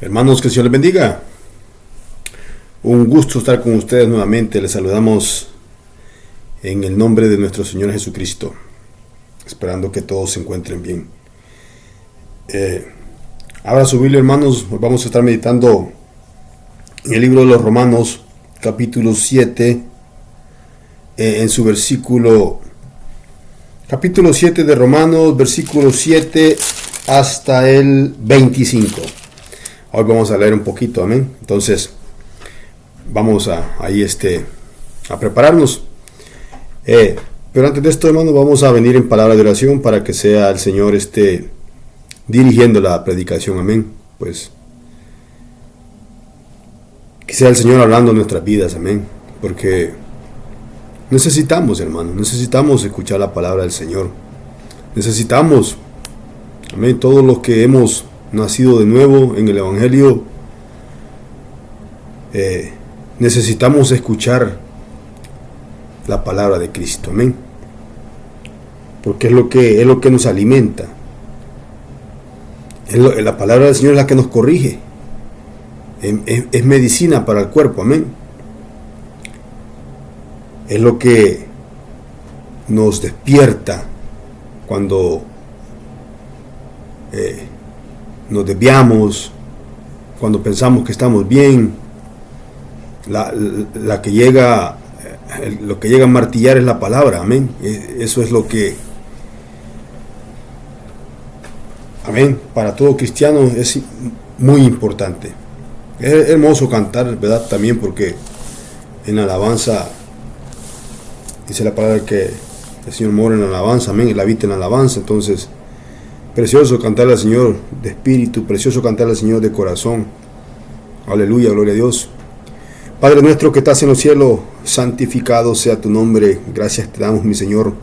Hermanos, que el Señor les bendiga. Un gusto estar con ustedes nuevamente. Les saludamos en el nombre de nuestro Señor Jesucristo, esperando que todos se encuentren bien. Abra su Biblia, hermanos. Vamos a estar meditando en el libro de los Romanos, capítulo 7, en su capítulo 7 de Romanos, versículo 7 hasta el 25. Hoy vamos a leer un poquito, amén. Entonces, vamos a prepararnos. Pero antes de esto, hermanos, vamos a venir en palabra de oración para que sea el Señor dirigiendo la predicación, amén. Pues, que sea el Señor hablando en nuestras vidas, amén. Porque necesitamos, hermanos, necesitamos escuchar la palabra del Señor. Necesitamos, amén, todos los que hemos nacido de nuevo en el Evangelio, necesitamos escuchar la palabra de Cristo, amén, porque es lo que nos alimenta. La palabra del Señor es la que nos corrige, es medicina para el cuerpo, amén. Es lo que nos despierta cuando nos desviamos, cuando pensamos que estamos bien. Lo que llega a martillar es la palabra, amén. Eso es lo que, amén, para todo cristiano es muy importante. Es hermoso cantar, ¿verdad? También porque en la alabanza dice la palabra que el Señor mora en la alabanza, amén, Él habita en la alabanza. Entonces, precioso cantarle al Señor de espíritu, precioso cantarle al Señor de corazón. Aleluya, gloria a Dios. Padre nuestro que estás en los cielos, santificado sea tu nombre. Gracias te damos, mi Señor,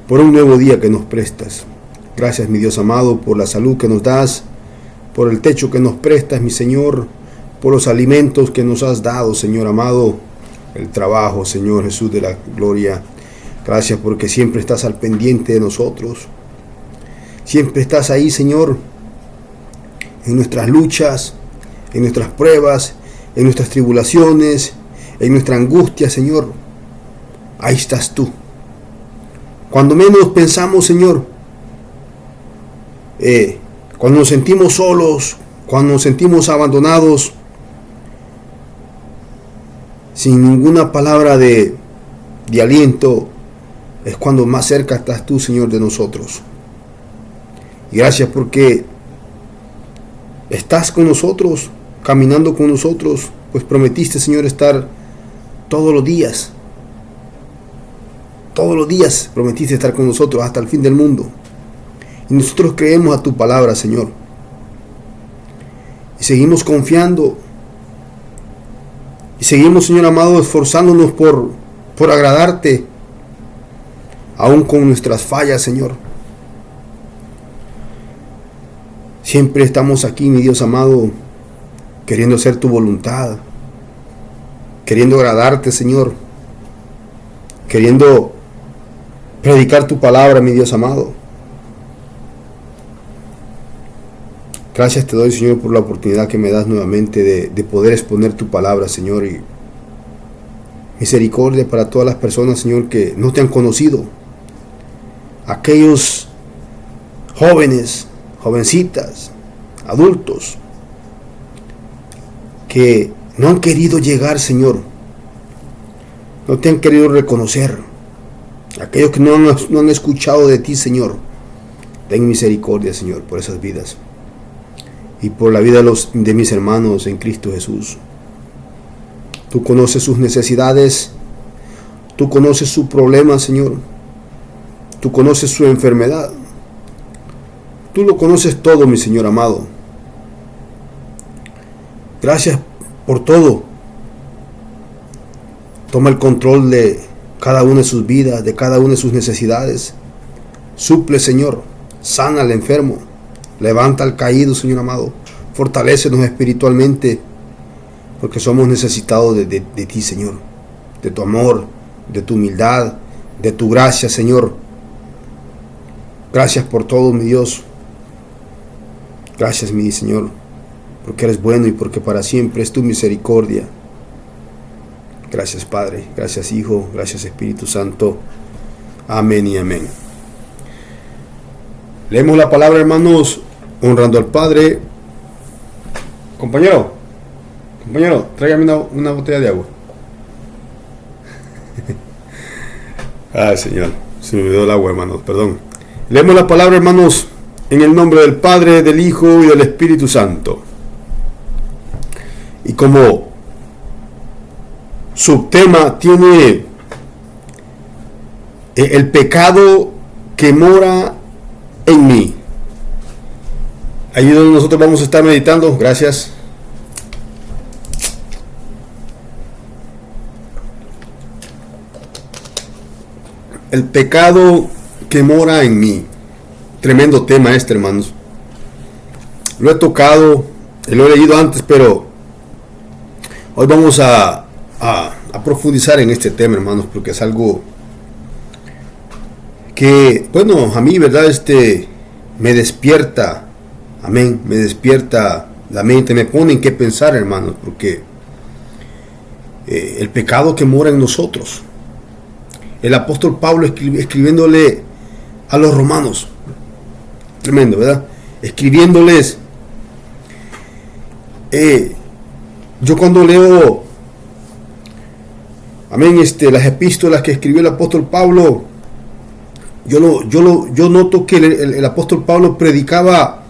por un nuevo día que nos prestas. Gracias, mi Dios amado, por la salud que nos das, por el techo que nos prestas, mi Señor, por los alimentos que nos has dado, Señor amado, el trabajo, Señor Jesús de la gloria. Gracias porque siempre estás al pendiente de nosotros. Siempre estás ahí, Señor, en nuestras luchas, en nuestras pruebas, en nuestras tribulaciones, en nuestra angustia, Señor. Ahí estás tú. Cuando menos pensamos, Señor, cuando nos sentimos solos, cuando nos sentimos abandonados, sin ninguna palabra de aliento, es cuando más cerca estás tú, Señor, de nosotros. Y gracias porque estás con nosotros, caminando con nosotros, pues prometiste, Señor, estar todos los días. Todos los días prometiste estar con nosotros hasta el fin del mundo. Y nosotros creemos a tu palabra, Señor. Y seguimos confiando. Y seguimos, Señor amado, esforzándonos por agradarte, aún con nuestras fallas, Señor. Siempre estamos aquí, mi Dios amado, queriendo hacer tu voluntad, queriendo agradarte, Señor, queriendo predicar tu palabra, mi Dios amado. Gracias te doy, Señor, por la oportunidad que me das nuevamente de poder exponer tu palabra, Señor, y misericordia para todas las personas, Señor, que no te han conocido. Aquellos jóvenes, jovencitas, adultos, que no han querido llegar, Señor, no te han querido reconocer. Aquellos que no han escuchado de ti, Señor, ten misericordia, Señor, por esas vidas y por la vida de mis hermanos en Cristo Jesús. Tú conoces sus necesidades, tú conoces su problema, Señor, tú conoces su enfermedad, tú lo conoces todo, mi Señor amado. Gracias por todo. Toma el control de cada una de sus vidas, de cada una de sus necesidades. Suple, Señor, sana al enfermo, levanta al caído, Señor amado. Fortalécenos espiritualmente, porque somos necesitados de ti, Señor, de tu amor, de tu humildad, de tu gracia, Señor. Gracias por todo, mi Dios. Gracias, mi Señor, porque eres bueno y porque para siempre es tu misericordia. Gracias, Padre, gracias, Hijo, gracias, Espíritu Santo. Amén y amén. Leemos la palabra, hermanos, honrando al Padre. Compañero, tráigame una botella de agua. Ay, Señor, se me olvidó el agua, hermanos, perdón. Leemos la palabra, hermanos, en el nombre del Padre, del Hijo y del Espíritu Santo. Y como subtema tiene el pecado que mora en mí. Ahí es donde nosotros vamos a estar meditando. Gracias. El pecado que mora en mí. Tremendo tema este, hermanos. Lo he tocado, lo he leído antes, pero hoy vamos a profundizar en este tema, hermanos, porque es algo que, bueno, a mí, ¿verdad? Me despierta, amén, me despierta la mente, me pone en qué pensar, hermanos, porque el pecado que mora en nosotros. El apóstol Pablo escribiéndole a los romanos, tremendo, ¿verdad? Escribiéndoles, yo cuando leo, amén, las epístolas que escribió el apóstol Pablo, yo noto que el apóstol Pablo predicaba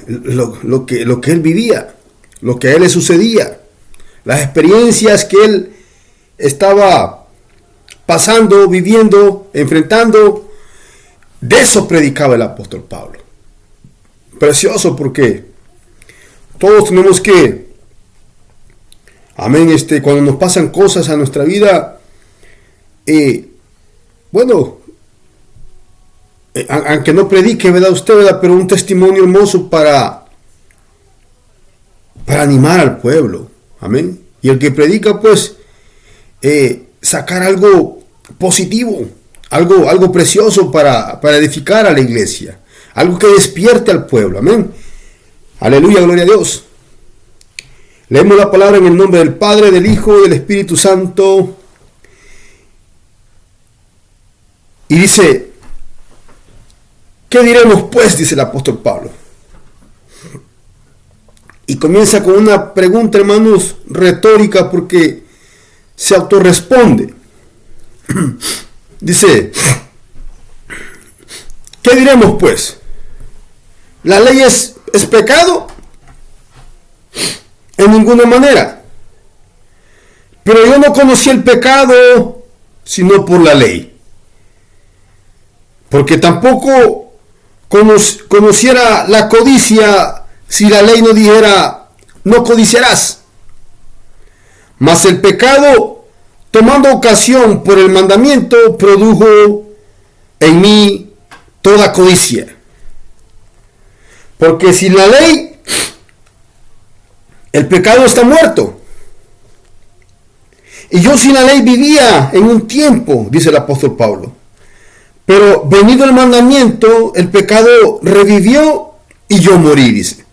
lo que él vivía, lo que a él le sucedía, las experiencias que él estaba pasando, viviendo, enfrentando. De eso predicaba el apóstol Pablo. Precioso, porque todos tenemos que, amén, cuando nos pasan cosas a nuestra vida, bueno, aunque no predique, ¿verdad? Usted, ¿verdad? Pero un testimonio hermoso para animar al pueblo, amén. Y el que predica, pues, sacar algo positivo, algo precioso para edificar a la iglesia, algo que despierte al pueblo, amén. Aleluya, gloria a Dios. Leemos la palabra en el nombre del Padre, del Hijo y del Espíritu Santo. Y dice, ¿qué diremos pues? Dice el apóstol Pablo. Y comienza con una pregunta, hermanos, retórica, porque se autorresponde. Dice, ¿qué diremos pues? ¿La ley es pecado? En ninguna manera. Pero yo no conocí el pecado sino por la ley. Porque tampoco conociera la codicia si la ley no dijera, no codiciarás. Mas el pecado, tomando ocasión por el mandamiento, produjo en mí toda codicia. Porque sin la ley, el pecado está muerto. Y yo sin la ley vivía en un tiempo, dice el apóstol Pablo. Pero venido el mandamiento, el pecado revivió y yo morí, dice.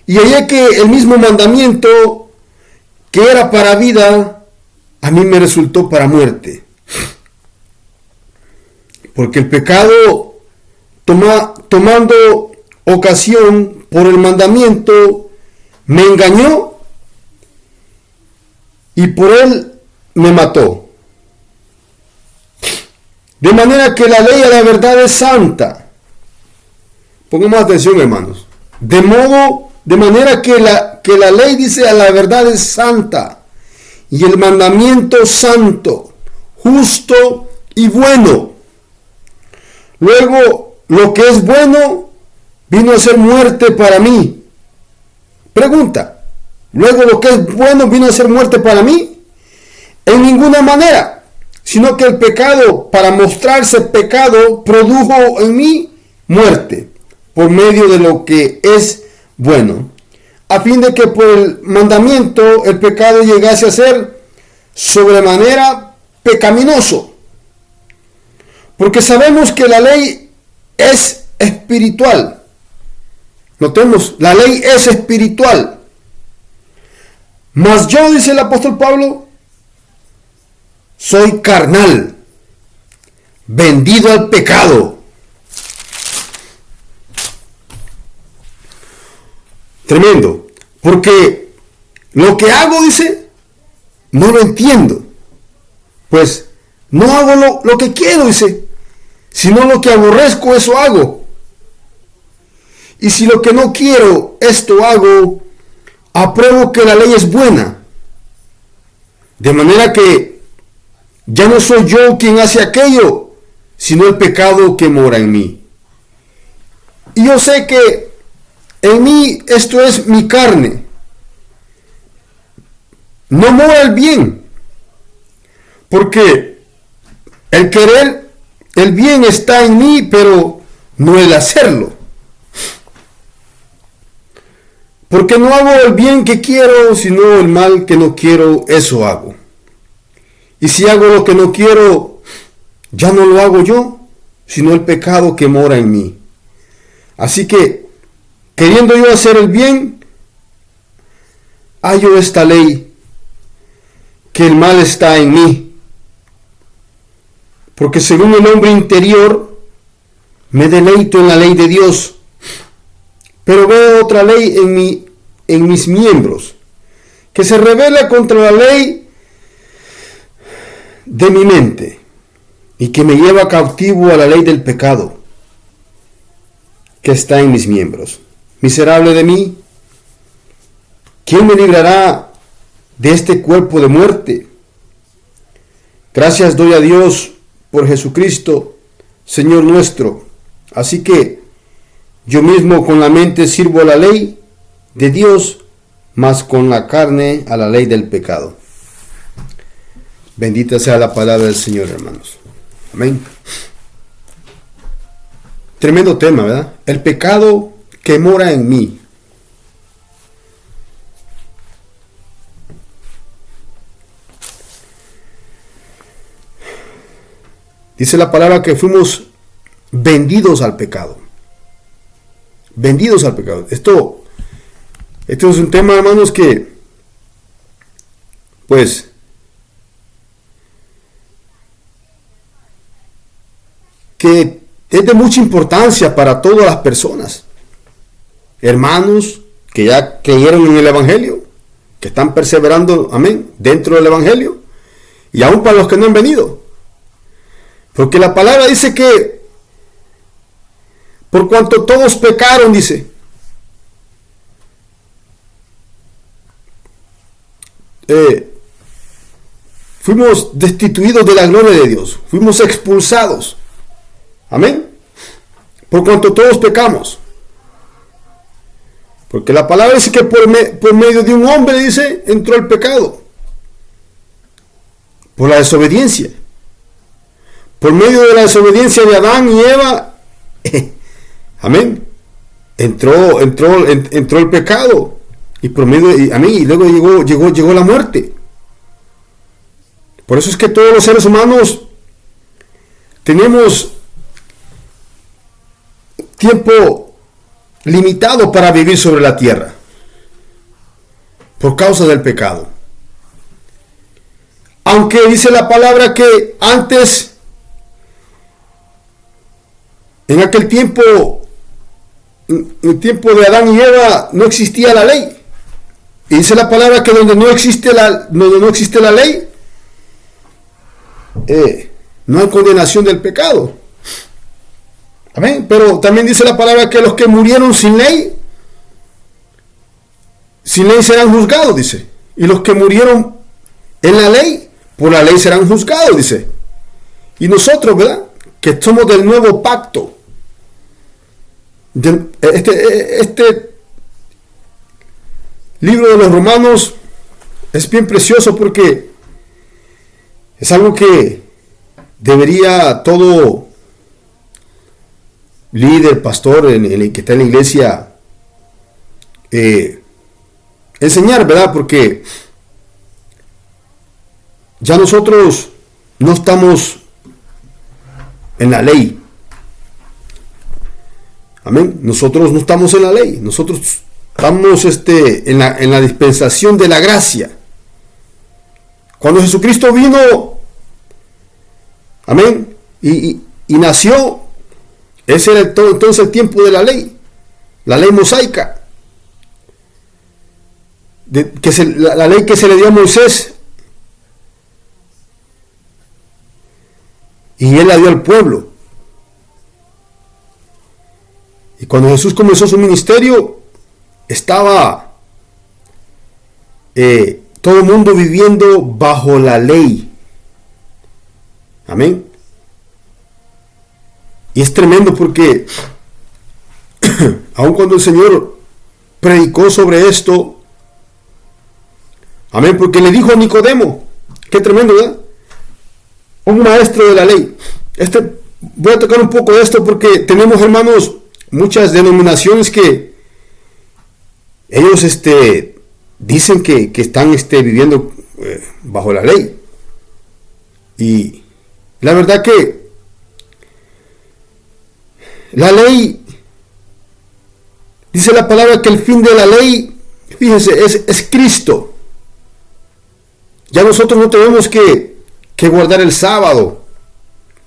Y hallé que el mismo mandamiento que era para vida, a mí me resultó para muerte. Porque el pecado, tomando ocasión por el mandamiento, me engañó y por él me mató. De manera que la ley a la verdad es santa. Pongamos atención, hermanos. De manera que la ley dice a la verdad es santa. Y el mandamiento santo, justo y bueno. Luego, lo que es bueno vino a ser muerte para mí. Pregunta. Luego, lo que es bueno vino a ser muerte para mí. En ninguna manera. Sino que el pecado, para mostrarse pecado, produjo en mí muerte. Por medio de lo que es bueno. A fin de que por el mandamiento el pecado llegase a ser sobremanera pecaminoso. Porque sabemos que la ley es espiritual, Notemos, la ley es espiritual. Mas yo, dice el apóstol Pablo, soy carnal, vendido al pecado. Tremendo, porque lo que hago, dice, no lo entiendo. Pues no hago lo que quiero, dice, sino lo que aborrezco, eso hago. Y si lo que no quiero, esto hago, apruebo que la ley es buena. De manera que ya no soy yo quien hace aquello, sino el pecado que mora en mí. Y yo sé que en mí, esto es mi carne, no mora el bien, porque el querer el bien está en mí, pero no el hacerlo. Porque no hago el bien que quiero, sino el mal que no quiero, eso hago. Y si hago lo que no quiero, ya no lo hago yo, sino el pecado que mora en mí. Así que, queriendo yo hacer el bien, hallo esta ley, que el mal está en mí. Porque según el hombre interior, me deleito en la ley de Dios, pero veo otra ley en mis miembros, que se revela contra la ley de mi mente, y que me lleva cautivo a la ley del pecado, que está en mis miembros. Miserable de mí, ¿quién me librará de este cuerpo de muerte? Gracias doy a Dios por Jesucristo, Señor nuestro. Así que yo mismo con la mente sirvo a la ley de Dios, mas con la carne a la ley del pecado. Bendita sea la palabra del Señor, hermanos. Amén. Tremendo tema, ¿verdad? El pecado que mora en mí. Dice la palabra que fuimos vendidos al pecado. Vendidos al pecado. Esto es un tema, hermanos, que pues que es de mucha importancia para todas las personas. Hermanos que ya creyeron en el Evangelio, que están perseverando, amén, dentro del Evangelio, y aún para los que no han venido. Porque la palabra dice que por cuanto todos pecaron, dice, fuimos destituidos de la gloria de Dios, fuimos expulsados. Amén. Por cuanto todos pecamos. Porque la palabra dice que por medio de un hombre, dice, entró el pecado. Por la desobediencia. Por medio de la desobediencia de Adán y Eva, amén, entró el pecado. Y por medio amén, y luego llegó la muerte. Por eso es que todos los seres humanos tenemos tiempo limitado para vivir sobre la tierra por causa del pecado. Aunque dice la palabra que antes, en aquel tiempo, en el tiempo de Adán y Eva, no existía la ley. Y dice la palabra que donde no existe la ley, no hay condenación del pecado. Amén. Pero también dice la palabra que los que murieron sin ley serán juzgados, dice. Y los que murieron en la ley, por la ley serán juzgados, dice. Y nosotros, ¿verdad?, que somos del nuevo pacto. Este libro de los Romanos es bien precioso porque es algo que debería todo líder, pastor que está en la iglesia enseñar, ¿verdad? Porque ya nosotros no estamos en la ley. Amén. Nosotros no estamos en la ley, nosotros estamos en la dispensación de la gracia. Cuando Jesucristo vino, amén, y nació, ese era entonces el tiempo de la ley mosaica, la ley que se le dio a Moisés, y él la dio al pueblo. Y cuando Jesús comenzó su ministerio, estaba todo el mundo viviendo bajo la ley. Amén. Y es tremendo porque aun cuando el Señor predicó sobre esto, amén, porque le dijo a Nicodemo, qué tremendo, ¿verdad? Un maestro de la ley. Voy a tocar un poco de esto porque tenemos, hermanos, muchas denominaciones que ellos dicen que están viviendo bajo la ley. Y la verdad que la ley, dice la palabra que el fin de la ley, fíjense, es Cristo. Ya nosotros no tenemos que guardar el sábado,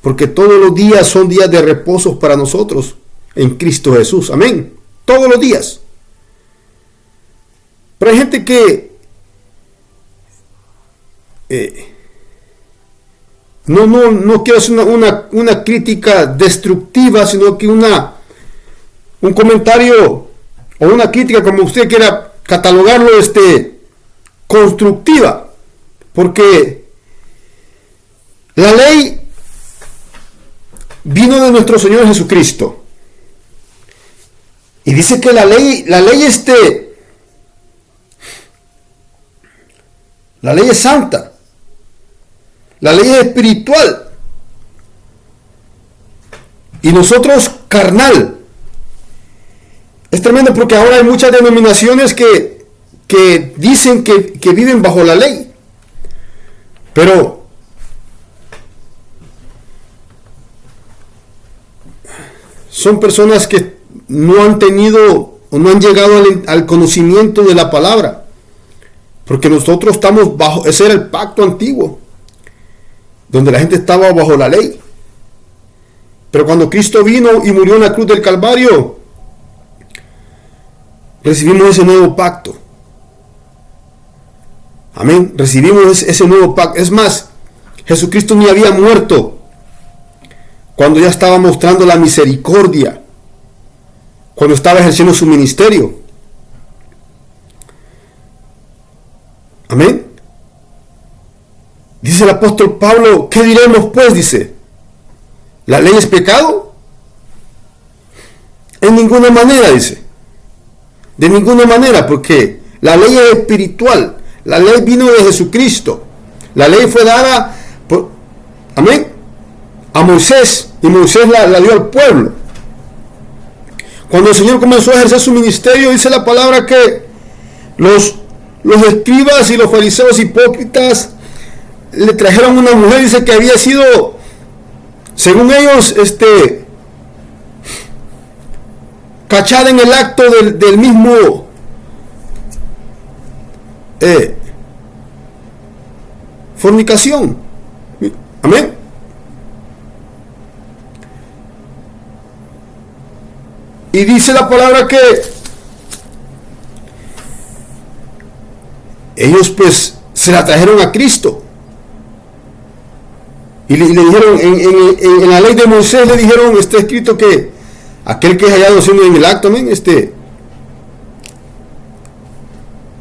porque todos los días son días de reposo para nosotros en Cristo Jesús. Amén. Todos los días. Pero hay gente que no quiero hacer una crítica destructiva, sino que un comentario o una crítica, como usted quiera catalogarlo, constructiva, porque la ley vino de nuestro Señor Jesucristo, y dice que la ley es santa, la ley es espiritual, y nosotros carnal. Es tremendo porque ahora hay muchas denominaciones que dicen que viven bajo la ley, pero son personas que no han tenido o no han llegado al conocimiento de la palabra, porque nosotros estamos bajo, ese era el pacto antiguo, donde la gente estaba bajo la ley. Pero cuando Cristo vino y murió en la cruz del Calvario, recibimos ese nuevo pacto. Amén. Recibimos ese nuevo pacto. Es más, Jesucristo ni había muerto cuando ya estaba mostrando la misericordia, cuando estaba ejerciendo su ministerio. Amén. Dice el apóstol Pablo, ¿qué diremos pues? Dice, ¿la ley es pecado? En ninguna manera, dice. De ninguna manera, porque la ley es espiritual. La ley vino de Jesucristo. La ley fue dada amén, a Moisés, y Moisés la dio al pueblo. Cuando el Señor comenzó a ejercer su ministerio, dice la palabra que los escribas y los fariseos hipócritas le trajeron una mujer, dice que había sido, según ellos, cachada en el acto del mismo fornicación. Amén. Y dice la palabra que ellos pues se la trajeron a Cristo. Y le dijeron, en la ley de Moisés le dijeron, está escrito que aquel que es hallado siendo en el acto, amén,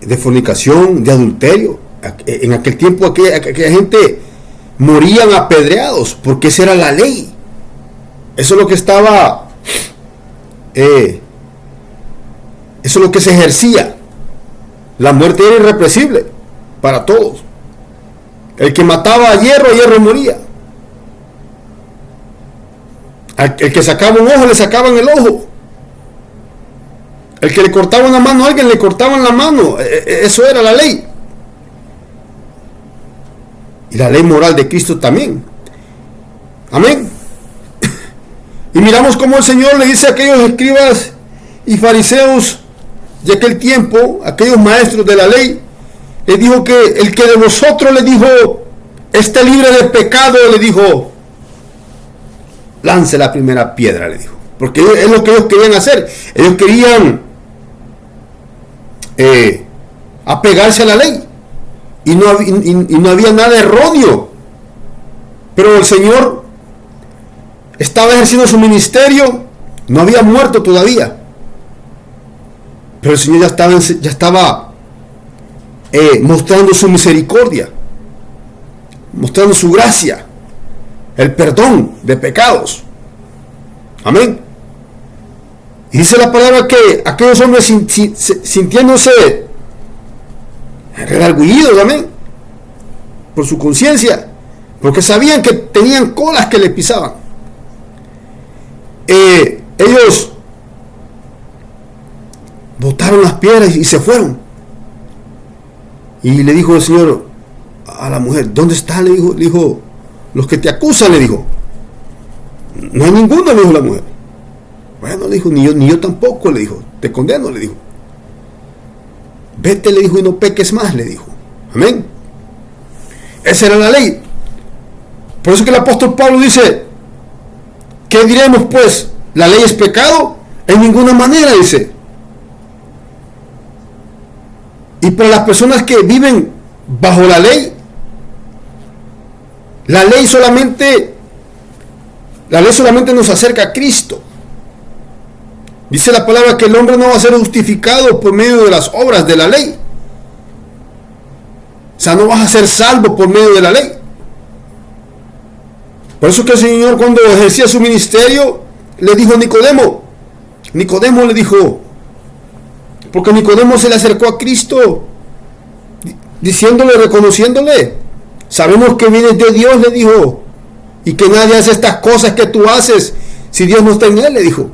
de fornicación, de adulterio. En aquel tiempo aquella gente morían apedreados, porque esa era la ley. Eso es lo que estaba, eso es lo que se ejercía. La muerte era irrepresible para todos. El que mataba a hierro moría. El que sacaba un ojo, le sacaban el ojo. El que le cortaba una mano a alguien, le cortaban la mano. Eso era la ley. Y la ley moral de Cristo también. Amén. Y miramos cómo el Señor le dice a aquellos escribas y fariseos de aquel tiempo, aquellos maestros de la ley, le dijo que el que de vosotros, le dijo, esté libre de pecado, le dijo, lance la primera piedra, le dijo. Porque es lo que ellos querían hacer. Ellos querían apegarse a la ley. Y no había nada erróneo. Pero el Señor estaba ejerciendo su ministerio. No había muerto todavía. Pero el Señor ya estaba mostrando su misericordia. Mostrando su gracia. El perdón de pecados. Amén. Y dice la palabra que aquellos hombres sintiéndose redargüidos, amén, por su conciencia, porque sabían que tenían colas que le pisaban. Ellos botaron las piedras y se fueron. Y le dijo el Señor a la mujer, ¿dónde está? Le dijo, los que te acusan, le dijo. No hay ninguno, le dijo la mujer. Bueno, le dijo, ni yo tampoco, le dijo, te condeno, le dijo. Vete, le dijo, y no peques más, le dijo. Amén. Esa era la ley. Por eso que el apóstol Pablo dice, ¿qué diremos pues? ¿La ley es pecado? En ninguna manera, dice. Y para las personas que viven bajo la ley solamente nos acerca a Cristo. Dice la palabra que el hombre no va a ser justificado por medio de las obras de la ley. O sea, no vas a ser salvo por medio de la ley. Por eso que el Señor, cuando ejercía su ministerio, le dijo a Nicodemo le dijo, porque Nicodemo se le acercó a Cristo diciéndole, reconociéndole, sabemos que vienes de Dios, le dijo, y que nadie hace estas cosas que tú haces si Dios no está en él, le dijo.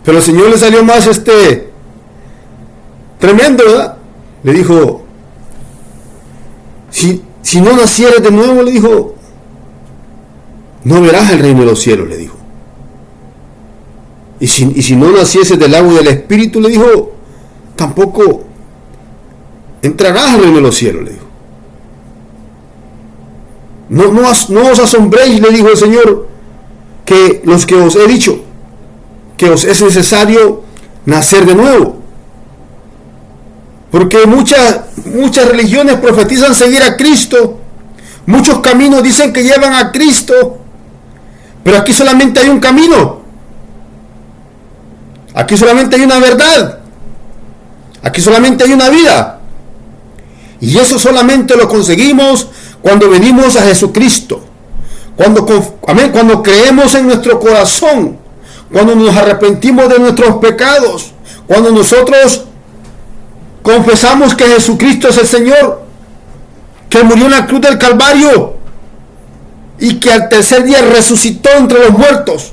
Pero el Señor le salió más tremendo, ¿verdad? Le dijo, si no nacieres de nuevo, le dijo, no verás el reino de los cielos, le dijo. Y si no nacieses del agua y del Espíritu, le dijo, tampoco entrarás al reino de los cielos, le dijo. No os asombréis, le dijo el Señor, que los que os he dicho, que os es necesario nacer de nuevo. Porque muchas religiones profetizan seguir a Cristo. Muchos caminos dicen que llevan a Cristo. Pero aquí solamente hay un camino. Aquí solamente hay una verdad. Aquí solamente hay una vida. Y eso solamente lo conseguimos cuando venimos a Jesucristo. Cuando creemos en nuestro corazón. Cuando nos arrepentimos de nuestros pecados. Cuando nosotros confesamos que Jesucristo es el Señor, que murió en la cruz del Calvario y que al tercer día resucitó entre los muertos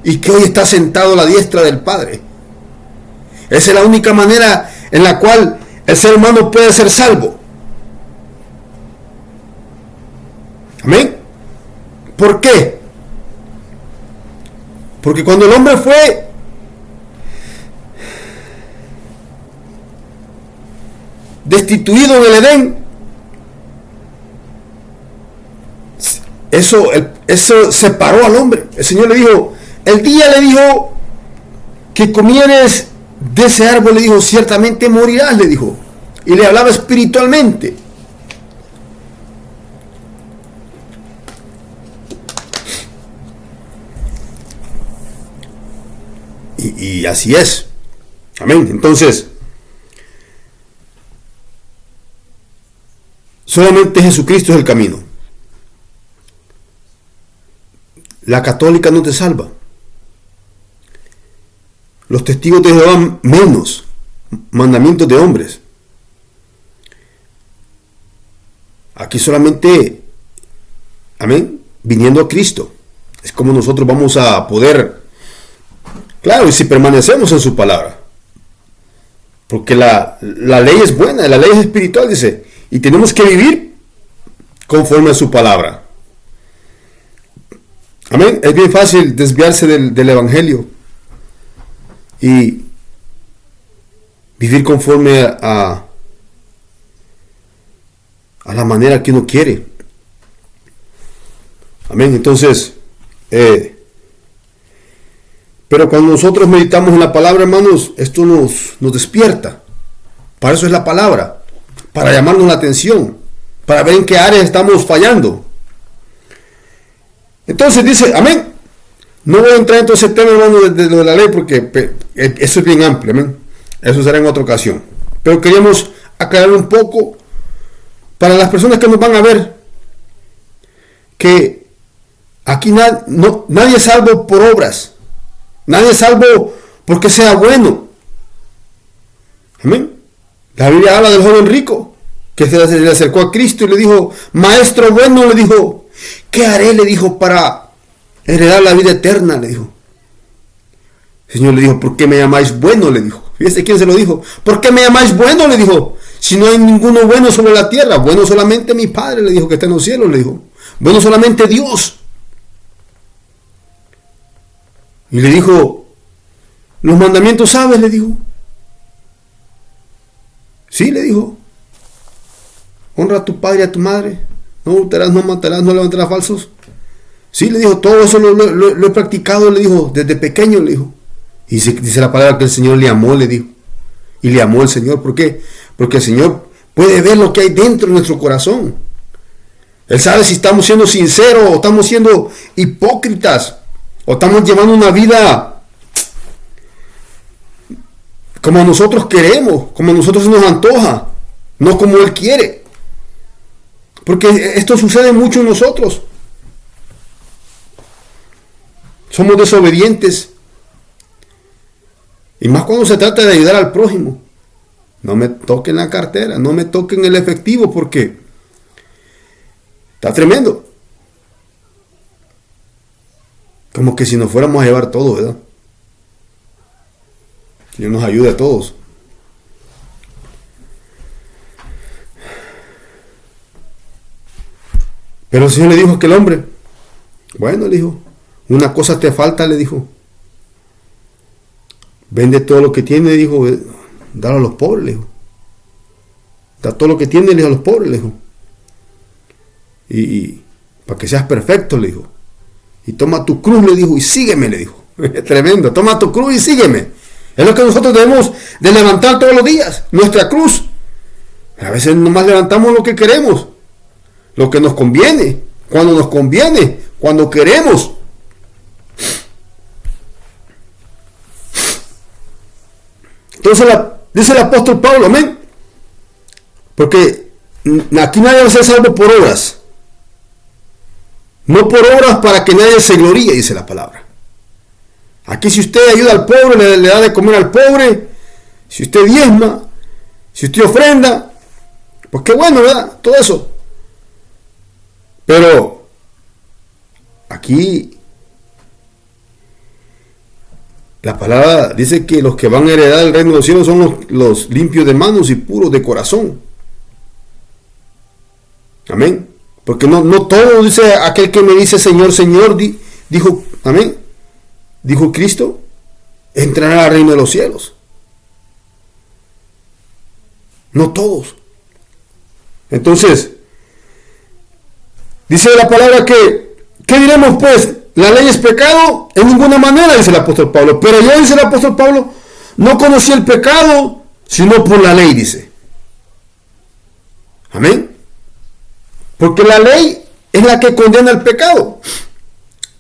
y que hoy está sentado a la diestra del Padre. Esa es la única manera en la cual el ser humano puede ser salvo. Amén. ¿Por qué? Porque cuando el hombre fue destituido en el Edén, eso separó al hombre. El Señor le dijo, el día le dijo que comieres de ese árbol, le dijo, ciertamente morirás, le dijo. Y le hablaba espiritualmente. Y así es. Amén. Entonces, solamente Jesucristo es el camino. La católica no te salva. Los testigos de Jehová menos. Mandamientos de hombres. Aquí solamente, amén, viniendo a Cristo. Es como nosotros vamos a poder, claro, y si permanecemos en su palabra. Porque la ley es buena, la ley es espiritual, dice. Y tenemos que vivir conforme a su palabra. Amén. Es bien fácil desviarse del Evangelio y vivir conforme a la manera que uno quiere. Amén. Entonces, pero cuando nosotros meditamos en la palabra, hermanos, esto nos despierta. Para eso es la palabra, para llamarnos la atención, para ver en qué áreas estamos fallando. Entonces dice, amén. No voy a entrar en todo ese tema, hermano, de lo de la ley, porque eso es bien amplio, amén. Eso será en otra ocasión. Pero queríamos aclarar un poco para las personas que nos van a ver, que aquí nadie es salvo por obras. Nadie es salvo porque sea bueno. Amén. La Biblia habla del joven rico que se le acercó a Cristo y le dijo, maestro bueno, le dijo, ¿qué haré? Le dijo, para heredar la vida eterna, le dijo. El Señor le dijo, ¿por qué me llamáis bueno? Le dijo. Fíjese quién se lo dijo. ¿Por qué me llamáis bueno? Le dijo. Si no hay ninguno bueno sobre la tierra, bueno solamente mi Padre, le dijo, que está en los cielos, le dijo. Bueno solamente Dios. Y le dijo, ¿los mandamientos sabes? Le dijo. Sí, le dijo. Honra a tu padre y a tu madre. No hurtarás, no matarás, no levantarás falsos. Sí, le dijo, todo eso lo he practicado, le dijo, desde pequeño, le dijo. Y dice la palabra que el Señor le amó, le dijo. Y le amó el Señor. ¿Por qué? Porque el Señor puede ver lo que hay dentro de nuestro corazón. Él sabe si estamos siendo sinceros o estamos siendo hipócritas. O estamos llevando una vida como nosotros queremos, como a nosotros se nos antoja, no como Él quiere. Porque esto sucede mucho en nosotros. Somos desobedientes. Y más cuando se trata de ayudar al prójimo. No me toquen la cartera, no me toquen el efectivo, porque está tremendo. Como que si nos fuéramos a llevar todo, ¿verdad? Dios nos ayude a todos. Pero el Señor le dijo a aquel hombre, bueno, le dijo, una cosa te falta, le dijo. Vende todo lo que tiene, le dijo, dalo a los pobres, le dijo. Da todo lo que tiene, le dijo, a los pobres, le dijo. Y para que seas perfecto, le dijo. Y toma tu cruz, le dijo, y sígueme, le dijo. Tremendo, toma tu cruz y sígueme. Es lo que nosotros debemos de levantar todos los días, nuestra cruz. A veces nomás levantamos lo que queremos, lo que nos conviene, cuando queremos. Entonces dice el apóstol Pablo, amén. Porque aquí nadie va a ser salvo por obras. No por obras para que nadie se gloríe, dice la palabra. Aquí si usted ayuda al pobre, le da de comer al pobre, si usted diezma, si usted ofrenda, pues qué bueno, ¿verdad? Todo eso. Pero aquí la palabra dice que los que van a heredar el reino de los cielos son los limpios de manos y puros de corazón. Amén. Porque no todo, dice aquel que me dice Señor, Señor, dijo, amén, dijo Cristo, entrará al reino de los cielos. No todos. Entonces, dice la palabra que, ¿qué diremos pues? ¿La ley es pecado? En ninguna manera, dice el apóstol Pablo. Pero yo, dice el apóstol Pablo, no conocí el pecado, sino por la ley, dice. Amén. Porque la ley es la que condena el pecado.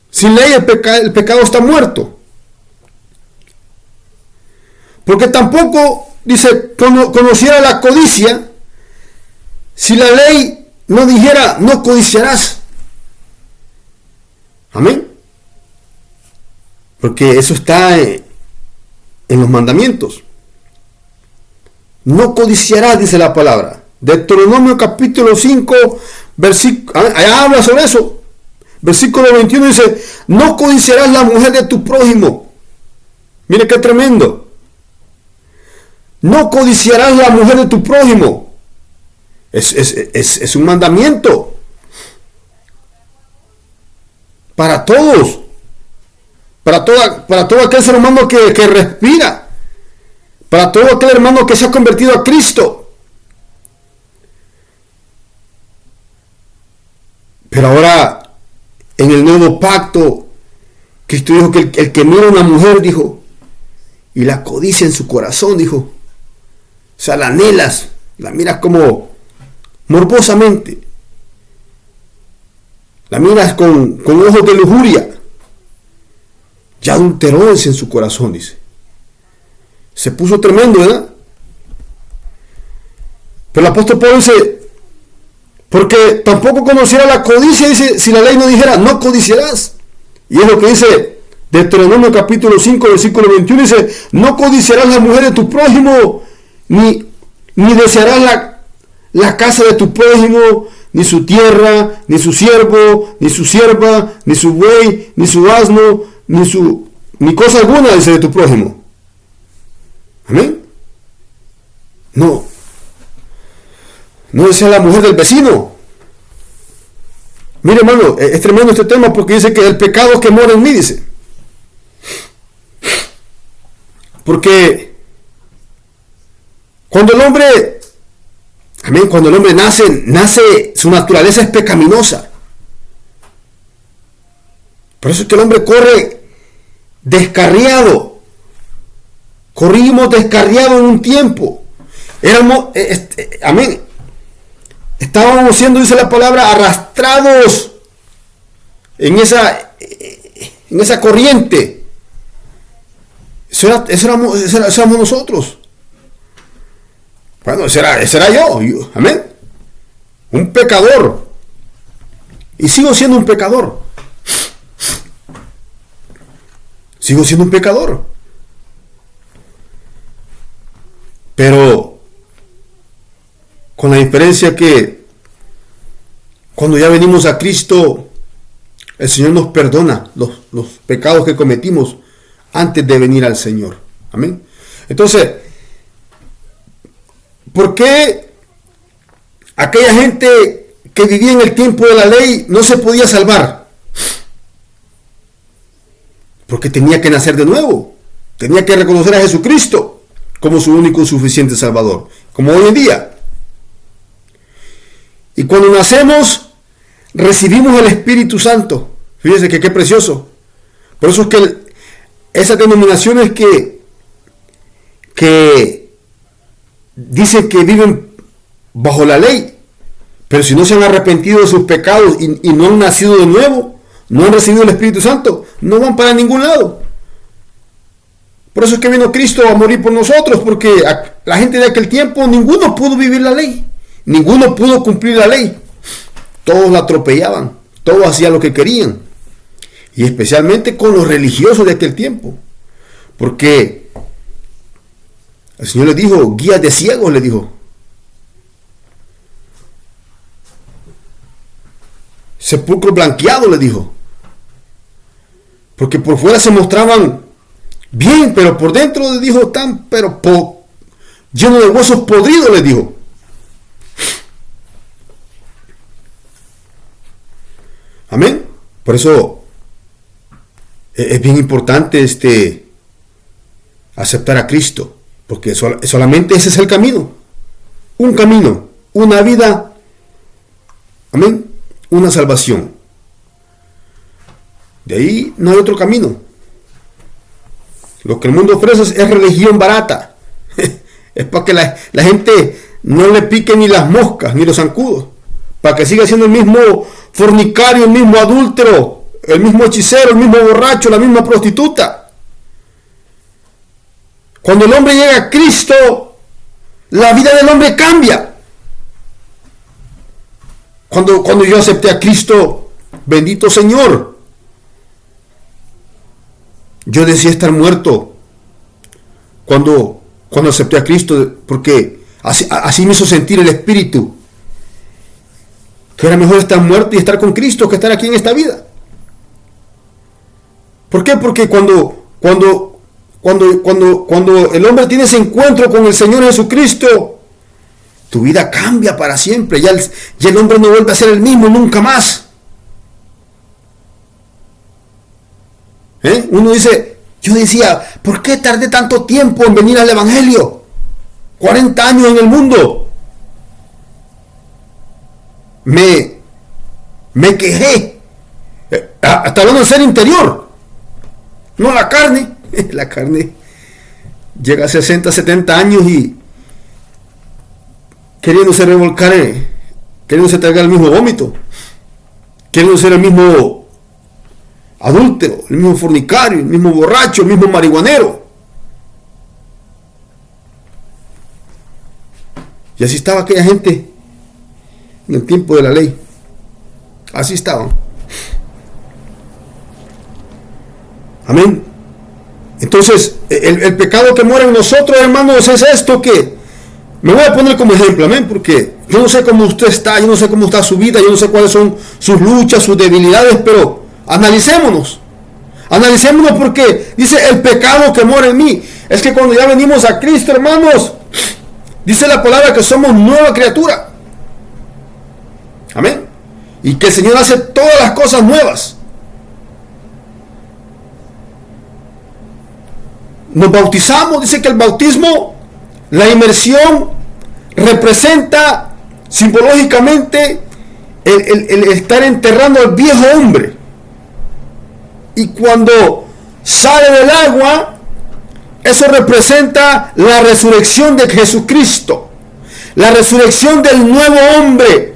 Sin ley el pecado está muerto. Porque tampoco, dice, conociera la codicia, si la ley no dijera, no codiciarás. Amén. Porque eso está en los mandamientos. No codiciarás, dice la palabra. Deuteronomio capítulo 5, allá habla sobre eso. Versículo 21 dice, no codiciarás la mujer de tu prójimo. Mire qué tremendo. No codiciarás la mujer de tu prójimo. Es un mandamiento. para todos, para todo aquel ser humano que respira, para todo aquel hermano que se ha convertido a Cristo. Pero ahora, en el nuevo pacto, Cristo dijo que el que mira a una mujer, dijo, y la codicia en su corazón, dijo, o sea, la anhelas, la miras como morbosamente, la miras con ojos de lujuria, ya adulteró en su corazón, dice. Se puso tremendo, ¿verdad? Pero el apóstol Pablo dice, porque tampoco conociera la codicia, dice, si la ley no dijera, no codiciarás. Y es lo que dice Deuteronomio capítulo 5, versículo 21, dice, no codiciarás la mujer de tu prójimo, ni desearás la casa de tu prójimo, ni su tierra, ni su siervo, ni su sierva, ni su buey, ni su asno, ni cosa alguna, dice, de tu prójimo. Amén. No desea la mujer del vecino. Mire, hermano, es tremendo este tema porque dice que el pecado que mora en mí, dice. Porque cuando el hombre, amén, cuando el hombre nace, su naturaleza es pecaminosa. Por eso es que el hombre corre descarriado. Corrimos descarriado en un tiempo. Éramos, amén. Estábamos siendo, dice la palabra, arrastrados en esa corriente. Eso éramos nosotros. Bueno, ese era yo, amén. Un pecador. Y sigo siendo un pecador. Sigo siendo un pecador. Pero con la diferencia que cuando ya venimos a Cristo, el Señor nos perdona los pecados que cometimos antes de venir al Señor. Amén. Entonces, ¿por qué aquella gente que vivía en el tiempo de la ley no se podía salvar? Porque tenía que nacer de nuevo. Tenía que reconocer a Jesucristo como su único y suficiente Salvador. Como hoy en día. Y cuando nacemos, recibimos el Espíritu Santo. Fíjense que qué precioso. Por eso es que esas denominaciones que dicen que viven bajo la ley, pero si no se han arrepentido de sus pecados y no han nacido de nuevo, no han recibido el Espíritu Santo, no van para ningún lado. Por eso es que vino Cristo a morir por nosotros, porque la gente de aquel tiempo, ninguno pudo vivir la ley. Ninguno pudo cumplir la ley. Todos la atropellaban. Todos hacían lo que querían. Y especialmente con los religiosos de aquel tiempo. Porque el Señor les dijo, guías de ciegos, les dijo. Sepulcro blanqueado, les dijo. Porque por fuera se mostraban bien, pero por dentro, les dijo, lleno de huesos podridos, les dijo. Amén. Por eso es bien importante aceptar a Cristo, porque solamente ese es el camino. Un camino, una vida, amén, una salvación. De ahí no hay otro camino. Lo que el mundo ofrece es religión barata. Es para que la gente no le pique ni las moscas ni los zancudos, para que siga siendo el mismo fornicario, el mismo adúltero, el mismo hechicero, el mismo borracho, la misma prostituta. Cuando el hombre llega a Cristo, la vida del hombre cambia. Cuando yo acepté a Cristo, bendito Señor, yo decía estar muerto cuando acepté a Cristo, porque así me hizo sentir el Espíritu, que era mejor estar muerto y estar con Cristo que estar aquí en esta vida. ¿Por qué? Porque cuando el hombre tiene ese encuentro con el Señor Jesucristo, tu vida cambia para siempre. Ya el hombre no vuelve a ser el mismo nunca más. Uno dice, yo decía, ¿por qué tardé tanto tiempo en venir al Evangelio? 40 años en el mundo. Me quejé. Hasta hablando del ser interior. No la carne. La carne llega a 60, 70 años y queriéndose revolcar, queriéndose tragar el mismo vómito, queriéndose ser el mismo adúltero, el mismo fornicario, el mismo borracho, el mismo marihuanero. Y así estaba aquella gente en el tiempo de la ley. Así estaban. Amén. Entonces, el pecado que mora en nosotros, hermanos, es esto que me voy a poner como ejemplo, amén, porque yo no sé cómo usted está, yo no sé cómo está su vida, yo no sé cuáles son sus luchas, sus debilidades, pero analicémonos porque dice el pecado que mora en mí. Es que cuando ya venimos a Cristo, hermanos, dice la palabra que somos nueva criatura. Amén. Y que el Señor hace todas las cosas nuevas. Nos bautizamos, dice que el bautismo, la inmersión, representa simbológicamente el estar enterrando al viejo hombre. Y cuando sale del agua, eso representa la resurrección de Jesucristo, la resurrección del nuevo hombre.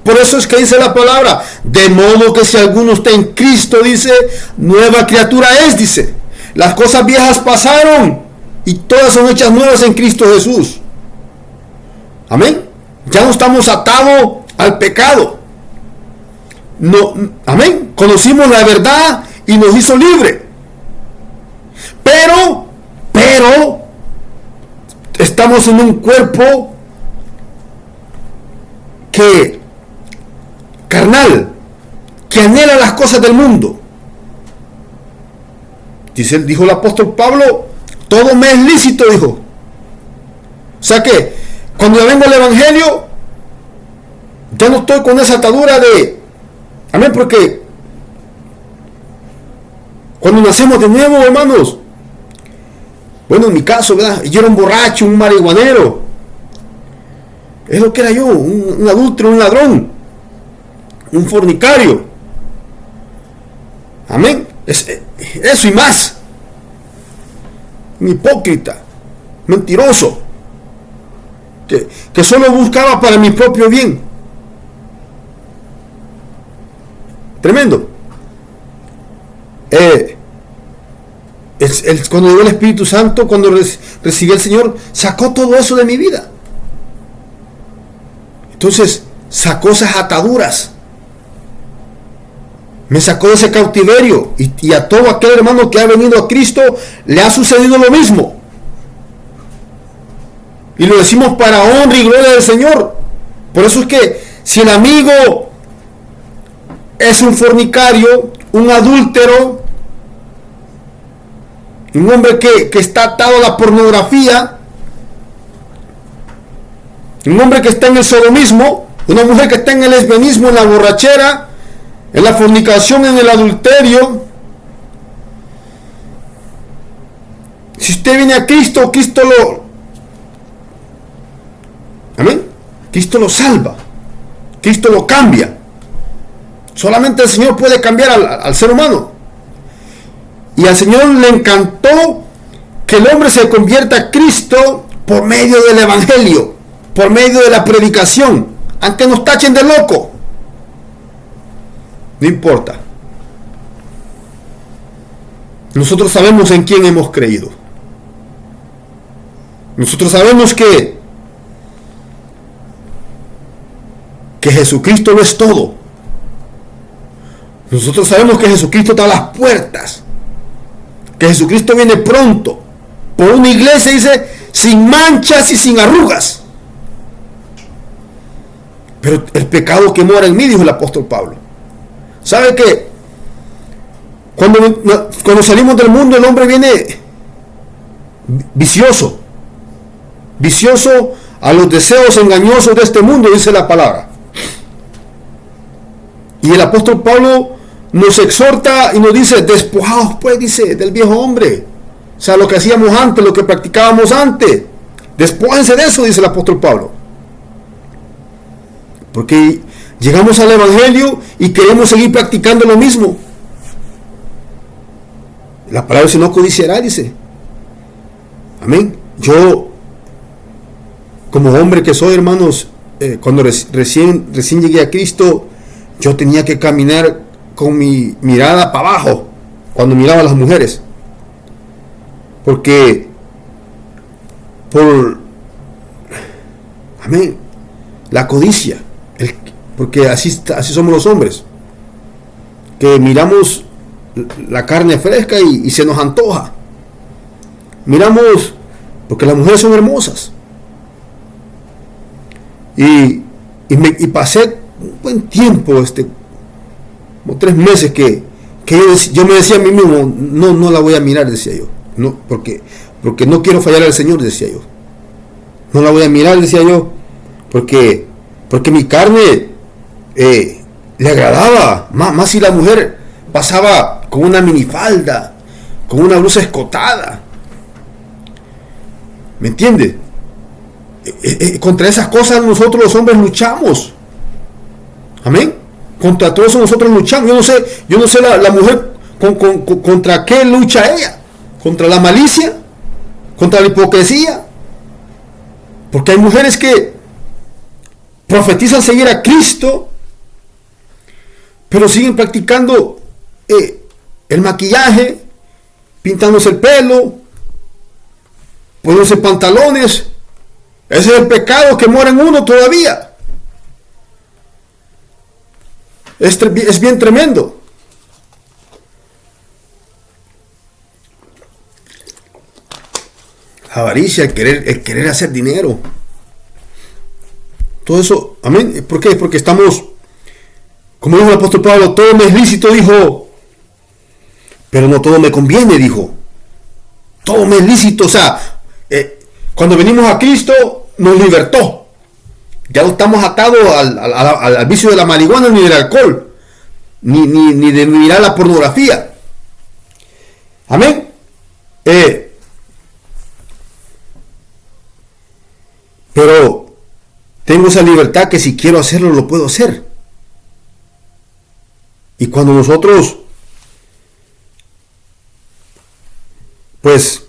Por eso es que dice la palabra, de modo que si alguno está en Cristo, dice, nueva criatura es, dice. Las cosas viejas pasaron y todas son hechas nuevas en Cristo Jesús. Amén. Ya no estamos atados al pecado. No, amén. Conocimos la verdad y nos hizo libre. Pero estamos en un cuerpo que carnal, que anhela las cosas del mundo. Dijo el apóstol Pablo, todo me es lícito, dijo. O sea que cuando ya vengo al Evangelio, ya no estoy con esa atadura de, amén, porque cuando nacemos de nuevo, hermanos, bueno, en mi caso, ¿verdad? Yo era un borracho, un marihuanero. Es lo que era yo, un adúltero, un ladrón, un fornicario. Amén. Eso y más. Un hipócrita, mentiroso, que solo buscaba para mi propio bien. Tremendo. Cuando llegó el Espíritu Santo, cuando recibí al Señor, sacó todo eso de mi vida. Entonces, sacó esas ataduras. Me sacó de ese cautiverio. Y a todo aquel hermano que ha venido a Cristo le ha sucedido lo mismo. Y lo decimos para honra y gloria del Señor. Por eso es que si el amigo es un fornicario, un adúltero, un hombre que está atado a la pornografía, un hombre que está en el sodomismo, una mujer que está en el lesbianismo, en la borrachera, en la fornicación, en el adulterio, si usted viene a Cristo, Cristo lo salva, Cristo lo cambia. Solamente el Señor puede cambiar al ser humano. Y al Señor le encantó que el hombre se convierta a Cristo por medio del Evangelio, por medio de la predicación, aunque nos tachen de loco. No importa. Nosotros sabemos en quién hemos creído. Nosotros sabemos que Jesucristo lo es todo. Nosotros sabemos que Jesucristo está a las puertas. Que Jesucristo viene pronto. Por una iglesia, dice, sin manchas y sin arrugas. Pero el pecado que mora en mí, dijo el apóstol Pablo. ¿Sabe qué? Cuando salimos del mundo, el hombre viene vicioso a los deseos engañosos de este mundo, dice la palabra. Y el apóstol Pablo nos exhorta y nos dice, despojaos pues, dice, del viejo hombre. O sea, lo que hacíamos antes, lo que practicábamos antes. Despójense de eso, dice el apóstol Pablo. Porque llegamos al Evangelio y queremos seguir practicando lo mismo. La palabra dice, no codiciará, dice. Amén. Yo, como hombre que soy, hermanos, cuando recién llegué a Cristo, yo tenía que caminar con mi mirada para abajo cuando miraba a las mujeres. Porque amén, la codicia, porque así somos los hombres, que miramos la carne fresca y se nos antoja. Miramos, porque las mujeres son hermosas. Y pasé un buen tiempo, como 3 meses que yo me decía a mí mismo, no la voy a mirar, decía yo. No, porque no quiero fallar al Señor, decía yo. No la voy a mirar, decía yo, porque mi carne le agradaba, más si la mujer pasaba con una minifalda, con una blusa escotada. ¿Me entiende? Contra esas cosas nosotros los hombres luchamos. Amén. Contra todo eso nosotros luchamos. Yo no sé la mujer contra qué lucha ella. Contra la malicia, contra la hipocresía. Porque hay mujeres que profetizan seguir a Cristo, pero siguen practicando el maquillaje, pintándose el pelo, poniéndose pantalones. Ese es el pecado que mora en uno todavía. Es bien tremendo. La avaricia, el querer hacer dinero. Todo eso, amén. ¿Por qué? Porque estamos, como dijo el apóstol Pablo, todo me es lícito, dijo, pero no todo me conviene, dijo. Todo me es lícito, o sea, cuando venimos a Cristo, nos libertó. Ya no estamos atados al vicio de la marihuana, ni del alcohol, ni de mirar la pornografía. Amén. Pero tengo esa libertad que si quiero hacerlo, lo puedo hacer. Y cuando nosotros, pues,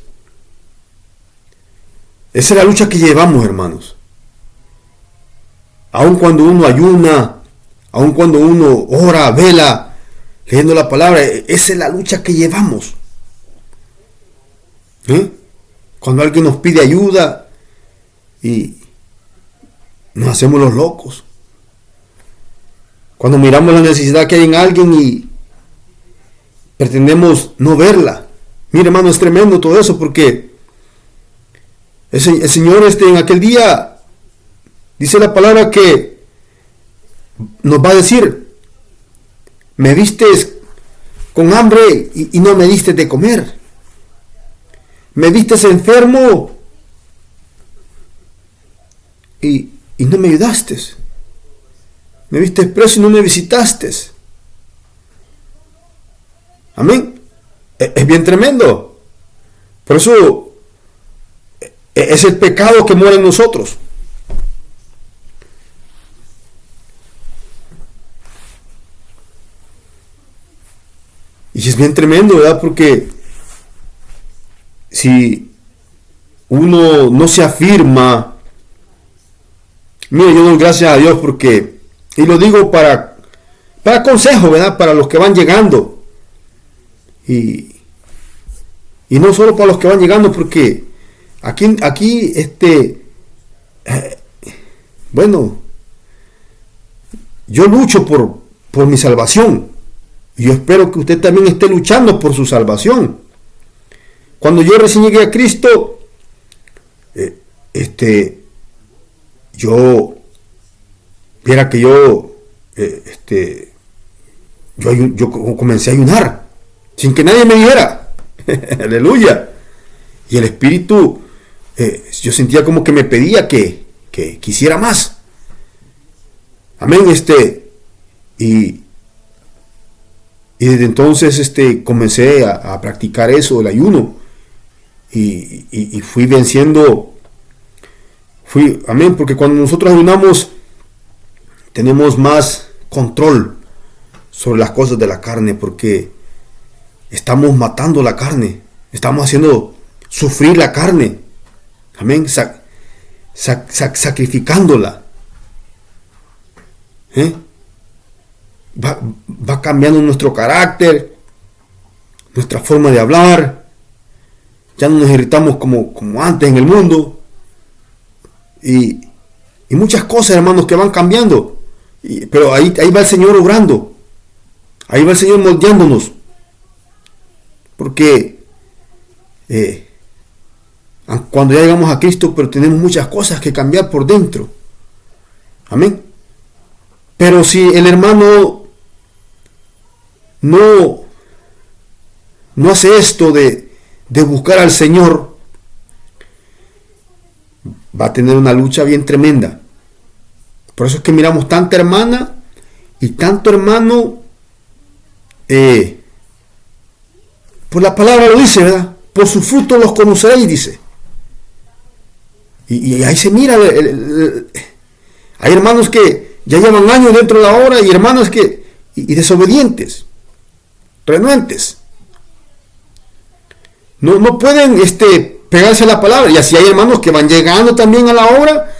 esa es la lucha que llevamos, hermanos. Aun cuando uno ayuna, aun cuando uno ora, vela, leyendo la palabra, esa es la lucha que llevamos. Cuando alguien nos pide ayuda y nos hacemos los locos. Cuando miramos la necesidad que hay en alguien y pretendemos no verla. Mire, hermano, es tremendo todo eso, porque el Señor en aquel día dice la palabra que nos va a decir: me vistes con hambre y no me diste de comer. Me vistes enfermo y no me ayudaste. Me viste preso y no me visitaste. Amén. Es bien tremendo. Por eso es el pecado que mora en nosotros. Y es bien tremendo, ¿verdad? Porque si uno no se afirma, mire, yo doy gracias a Dios porque, y lo digo para consejo, ¿verdad? Para los que van llegando. Y no solo para los que van llegando, porque aquí bueno, yo lucho por mi salvación. Y yo espero que usted también esté luchando por su salvación. Cuando yo recién llegué a Cristo, yo comencé a ayunar sin que nadie me dijera. Aleluya. Y el Espíritu, yo sentía como que me pedía que quisiera más. Amén. Y desde entonces comencé a practicar eso, el ayuno. Y fui venciendo. Amén, porque cuando nosotros ayunamos tenemos más control sobre las cosas de la carne, porque estamos matando la carne, estamos haciendo sufrir la carne, amén, sacrificándola. Va cambiando nuestro carácter, nuestra forma de hablar, ya no nos irritamos como antes en el mundo, y muchas cosas, hermanos, que van cambiando. Pero ahí va el Señor obrando, ahí va el Señor moldeándonos, porque cuando ya llegamos a Cristo, pero tenemos muchas cosas que cambiar por dentro, amén. Pero si el hermano no hace esto de buscar al Señor, va a tener una lucha bien tremenda. Por eso es que miramos tanta hermana y tanto hermano, por la palabra lo dice, ¿verdad? Por sus frutos los conoceréis, dice. Y ahí se mira, hay hermanos que ya llevan años dentro de la obra y hermanos y desobedientes, renuentes. No pueden pegarse a la palabra. Y así hay hermanos que van llegando también a la obra,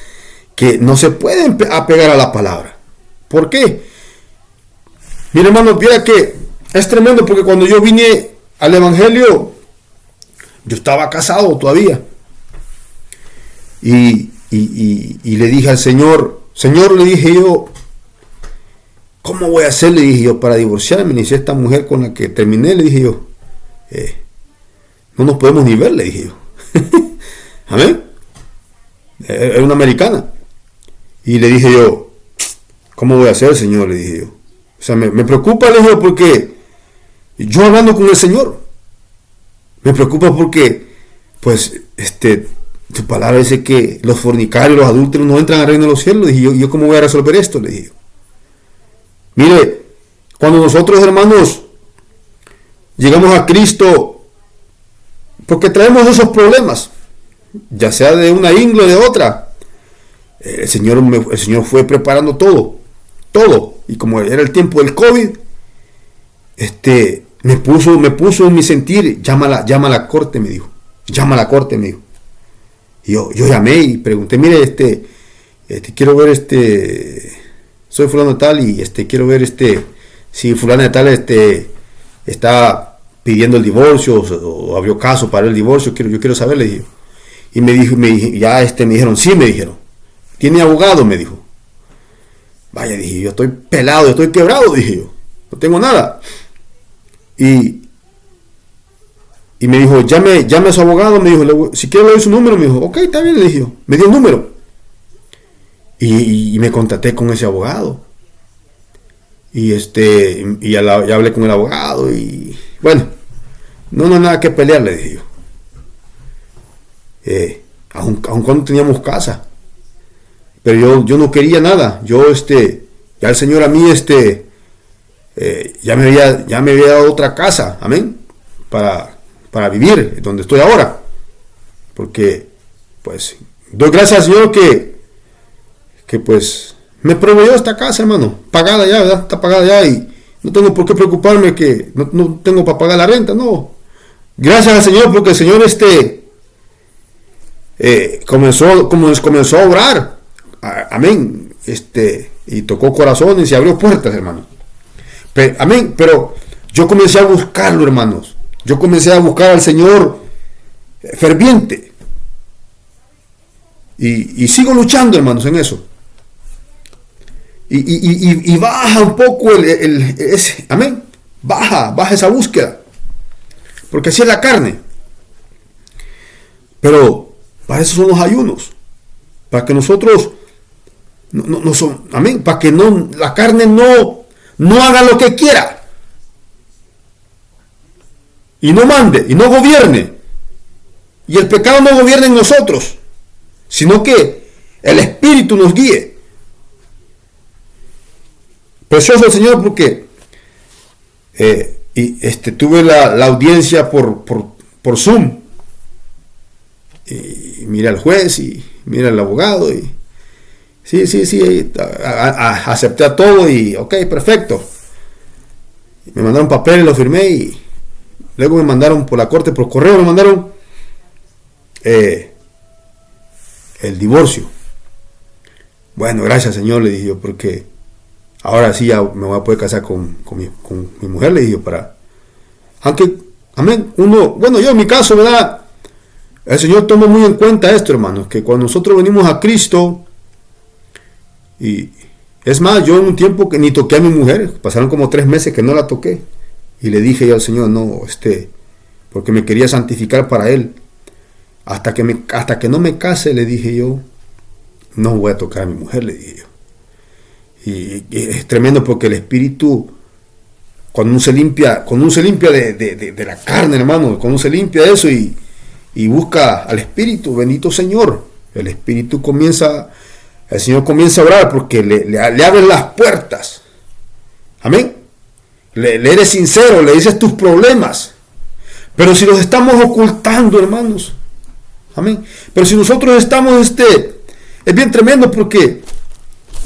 que no se pueden apegar a la palabra. ¿Por qué? Mira, hermano, mira que es tremendo, porque cuando yo vine al evangelio, yo estaba casado todavía. Y le dije al Señor, le dije yo, ¿cómo voy a hacer? Le dije yo, para divorciarme. Ni si esta mujer con la que terminé, le dije yo, no nos podemos ni ver, le dije yo. Amén. Era una americana. Y le dije yo, ¿cómo voy a hacer, Señor? Le dije yo. O sea, me preocupa, le dije yo, porque yo hablando con el Señor, me preocupa porque, pues, tu palabra dice que los fornicarios, los adúlteros no entran al reino de los cielos. Le dije yo, ¿cómo voy a resolver esto? Le dije yo. Mire, cuando nosotros, hermanos, llegamos a Cristo, porque traemos esos problemas, ya sea de una índole o de otra, el Señor fue preparando todo, y como era el tiempo del COVID, me puso en mi sentir, llama a la corte, me dijo, y yo llamé y pregunté, mire, quiero ver, soy fulano de tal, y quiero ver, si fulano de tal, está pidiendo el divorcio, o abrió caso para el divorcio, yo quiero saber, le dije. Y me dijeron, sí, me dijeron. ¿Tiene abogado? Me dijo. Vaya, dije, yo estoy pelado, yo estoy quebrado, dije yo. No tengo nada. Y me dijo, llame a su abogado, me dijo, si quiere le doy su número, me dijo, ok, está bien, le dije yo. Me dio el número. Y me contacté con ese abogado. Y ya hablé con el abogado, y bueno, no hay nada que pelear, le dije yo. Aun cuando teníamos casa. Pero yo no quería nada. Ya el Señor a mí, ya me había dado otra casa, amén, para vivir donde estoy ahora. Porque, pues, doy gracias al Señor que pues, me proveyó esta casa, hermano, pagada ya, ¿verdad? Está pagada ya, y no tengo por qué preocuparme que no tengo para pagar la renta, no. Gracias al Señor, porque el Señor comenzó a obrar, amén, y tocó corazones y abrió puertas, hermano. Amén, pero yo comencé a buscarlo, hermanos. Yo comencé a buscar al Señor ferviente, y sigo luchando, hermanos, en eso. Y baja un poco amén, baja esa búsqueda, porque así es la carne. Pero para eso son los ayunos, para que nosotros no son, amén, para que la carne no haga lo que quiera, y no mande, y no gobierne, y el pecado no gobierne en nosotros, sino que el Espíritu nos guíe. Precioso el Señor, porque tuve la audiencia por Zoom. Y mira al juez y mira al abogado y sí, acepté a todo y ok, perfecto. Me mandaron papeles, lo firmé y luego me mandaron por la corte, por correo me mandaron el divorcio. Bueno, gracias Señor, le dije yo, porque ahora sí ya me voy a poder casar con mi mujer, le dije yo, aunque, amén, yo en mi caso, ¿verdad? El Señor toma muy en cuenta esto, hermanos, que cuando nosotros venimos a Cristo, y es más, yo en un tiempo que ni toqué a mi mujer, pasaron como 3 meses que no la toqué, y le dije yo al Señor, no, porque me quería santificar para Él, hasta que no me case, le dije yo, no voy a tocar a mi mujer, le dije yo. Y es tremendo porque el Espíritu, cuando uno se limpia de la carne, hermano, cuando uno se limpia de eso y busca al Espíritu, bendito Señor, el Señor comienza a orar porque le abren las puertas. Amén. Le eres sincero, le dices tus problemas. Pero si los estamos ocultando, hermanos. Amén. Pero si nosotros estamos, es bien tremendo porque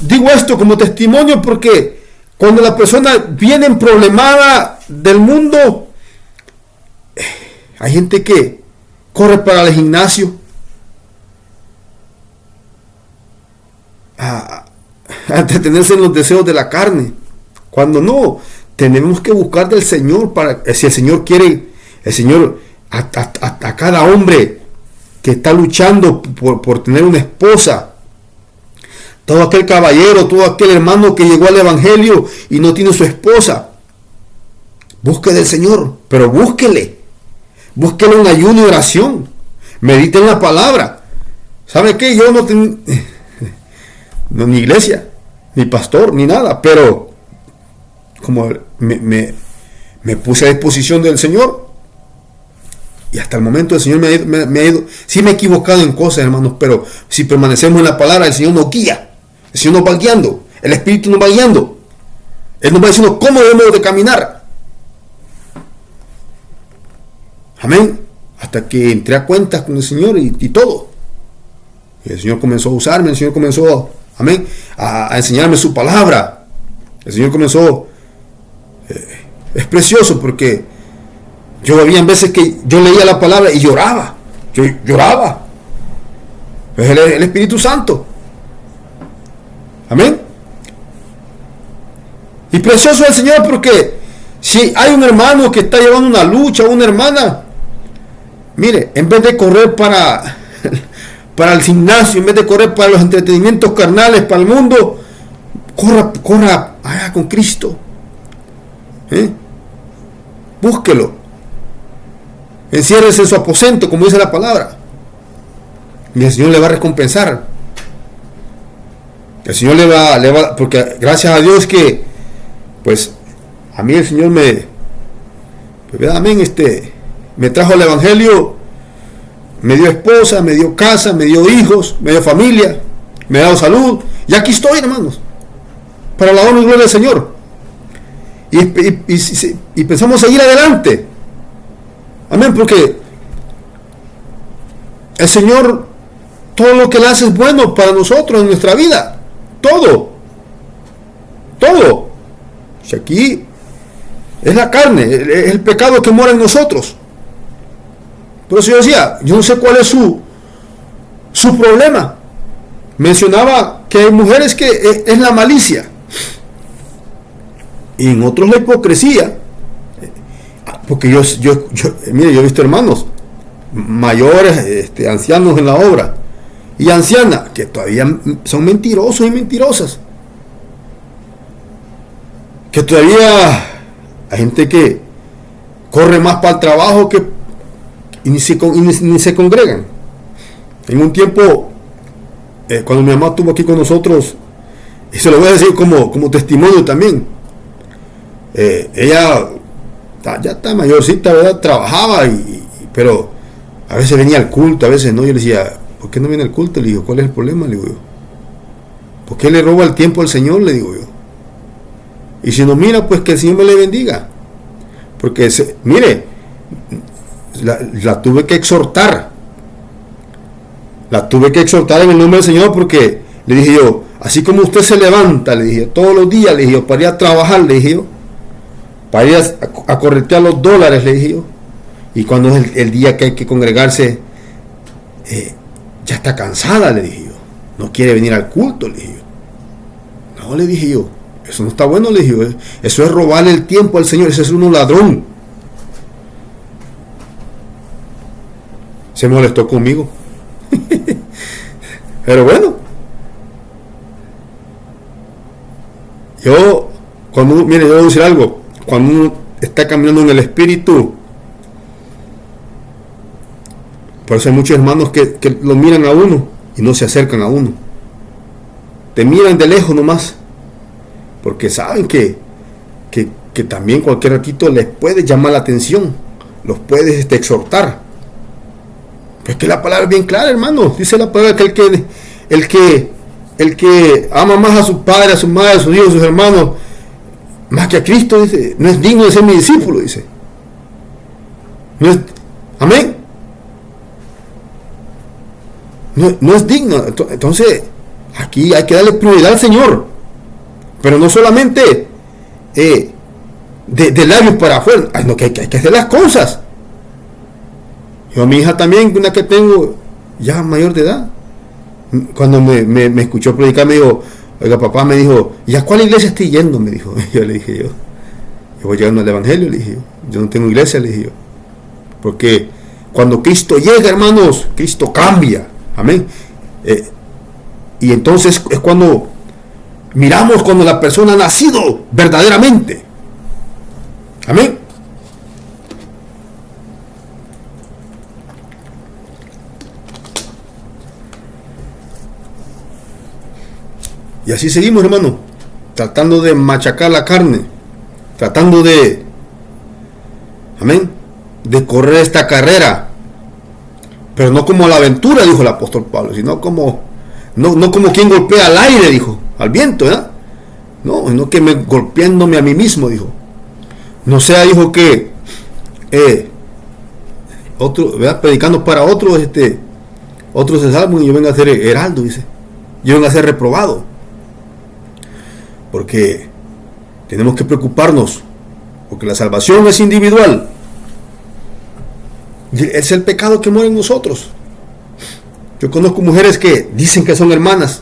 digo esto como testimonio porque cuando la persona viene problemada del mundo, hay gente que corre para el gimnasio a entretenerse en los deseos de la carne, cuando no, tenemos que buscar del Señor si el Señor quiere, el Señor a cada hombre que está luchando por tener una esposa, todo aquel caballero, todo aquel hermano que llegó al Evangelio y no tiene su esposa, busque del Señor, pero búsquele en ayuno y oración, medite en la palabra. ¿Sabe qué? Yo no tengo ni iglesia, ni pastor, ni nada, pero como me puse a disposición del Señor, y hasta el momento el Señor me ha ido, sí me he equivocado en cosas, hermanos, pero si permanecemos en la palabra, el Señor nos guía, el Señor nos va guiando, el Espíritu nos va guiando, Él nos va diciendo cómo debemos de caminar. Amén. Hasta que entré a cuentas con el Señor y todo. Y el Señor comenzó a usarme, el Señor comenzó, amén, a enseñarme su palabra. El Señor comenzó, es precioso porque yo había veces que yo leía la palabra y lloraba. Yo lloraba. Es el Espíritu Santo. Amén. Y precioso es el Señor porque si hay un hermano que está llevando una lucha, una hermana, mire, en vez de correr para el gimnasio, en vez de correr para los entretenimientos carnales, para el mundo, corra allá con Cristo. Búsquelo. Enciérrese en su aposento, como dice la palabra. Y el Señor le va a recompensar. El Señor le va, porque gracias a Dios que, pues, a mí el Señor amén, me trajo el Evangelio, me dio esposa, me dio casa, me dio hijos, me dio familia, me ha dado salud, y aquí estoy, hermanos, para la honra y gloria del Señor. Y pensamos seguir adelante. Amén, porque el Señor, todo lo que Él hace es bueno para nosotros en nuestra vida. Todo. Si aquí es la carne, es el pecado que mora en nosotros. Por eso yo decía, yo no sé cuál es su problema. Mencionaba que hay mujeres que es la malicia. Y en otros la hipocresía. Porque mire, yo he visto hermanos mayores, ancianos en la obra, y ancianas que todavía son mentirosos y mentirosas. Que todavía hay gente que corre más para el trabajo y ni se congregan. En un tiempo, cuando mi mamá estuvo aquí con nosotros, y se lo voy a decir como testimonio también, ella ya está mayorcita, ¿verdad? Trabajaba, pero a veces venía al culto, a veces no. Yo le decía, ¿por qué no viene al culto? Le digo, ¿cuál es el problema? Le digo yo, ¿por qué le roba el tiempo al Señor? Le digo yo. Y si nos mira, pues que el Señor me le bendiga. Porque, mire, la tuve que exhortar. La tuve que exhortar en el nombre del Señor, porque le dije yo, así como usted se levanta, le dije, todos los días, le dije yo, para ir a trabajar, le dije yo, para ir a corretear los dólares, le dije yo, y cuando es el día que hay que congregarse, ya está cansada, le dije yo, no quiere venir al culto, le dije yo. No, le dije yo, eso no está bueno, le dije yo, eso es robarle el tiempo al Señor, eso es un ladrón. Se molestó conmigo. Pero bueno, yo voy a decir algo, cuando uno está caminando en el Espíritu, por eso hay muchos hermanos que lo miran a uno y no se acercan a uno, te miran de lejos nomás, porque saben que también cualquier ratito les puede llamar la atención, los puedes exhortar. Es que la palabra es bien clara, hermano. Dice la palabra que el que ama más a su padre, a su madre, a sus hijos, a sus hermanos, más que a Cristo, dice, no es digno de ser mi discípulo, dice. Amén. No es digno. Entonces, aquí hay que darle prioridad al Señor. Pero no solamente de labios para afuera, no, que hay que hacer las cosas. Yo a mi hija también, una que tengo ya mayor de edad, cuando me escuchó predicar, me dijo, oiga, papá, me dijo, ¿y a cuál iglesia estoy yendo? Me dijo. Yo le dije yo voy llegando al Evangelio, le dije yo no tengo iglesia, le dije yo. Porque cuando Cristo llega, hermanos, Cristo cambia. Amén. Y entonces es cuando miramos cuando la persona ha nacido verdaderamente. Amén. Y así seguimos, hermano, tratando de machacar la carne, tratando de, amén, de correr esta carrera, pero no como la aventura, dijo el apóstol Pablo, sino como, no como quien golpea al aire, dijo, al viento, ¿verdad? No que golpeándome a mí mismo, dijo. No sea, dijo, que otro, ¿verdad? Predicando para otros, otros se salvan y yo vengo a ser heraldo, dice, yo vengo a ser reprobado. Porque tenemos que preocuparnos, porque la salvación es individual. Es el pecado que muere en nosotros. Yo conozco mujeres que dicen que son hermanas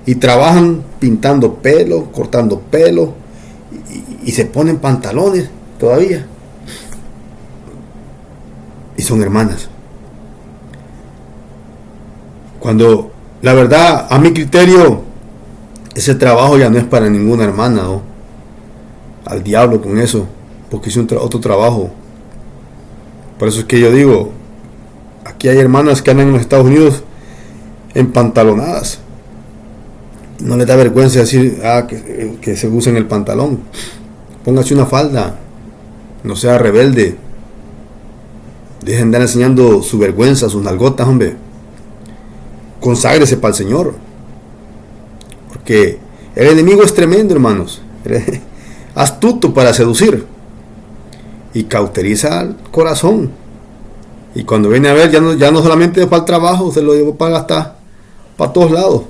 y trabajan pintando pelo, cortando pelo y se ponen pantalones todavía. Y son hermanas. Cuando la verdad, a mi criterio, ese trabajo ya no es para ninguna hermana, ¿no? Al diablo con eso, porque hice otro trabajo. Por eso es que yo digo, aquí hay hermanas que andan en los Estados Unidos empantalonadas. No les da vergüenza decir que se usen el pantalón. Póngase una falda, no sea rebelde. Dejen de andar enseñando su vergüenza, sus nalgotas, hombre. Conságrese para el Señor. Porque el enemigo es tremendo, hermanos. Astuto para seducir. Y cauteriza al corazón. Y cuando viene a ver, ya no solamente para el trabajo, se lo llevó para todos lados.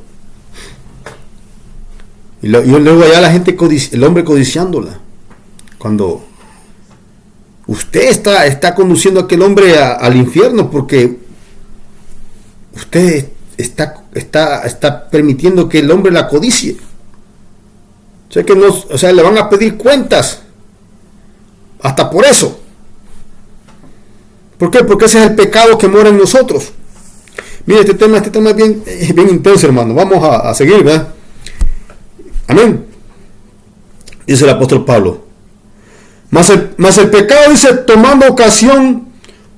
Y luego allá la gente, el hombre codiciándola. Cuando usted está conduciendo a aquel hombre al infierno, porque usted está permitiendo que el hombre la codicie. O sea, le van a pedir cuentas hasta por eso. ¿Por qué? Porque ese es el pecado que mora en nosotros. Mire, este tema es bien intenso, hermano. Vamos a seguir, ¿verdad? Amén. Dice el apóstol Pablo. Mas el pecado, dice, tomando ocasión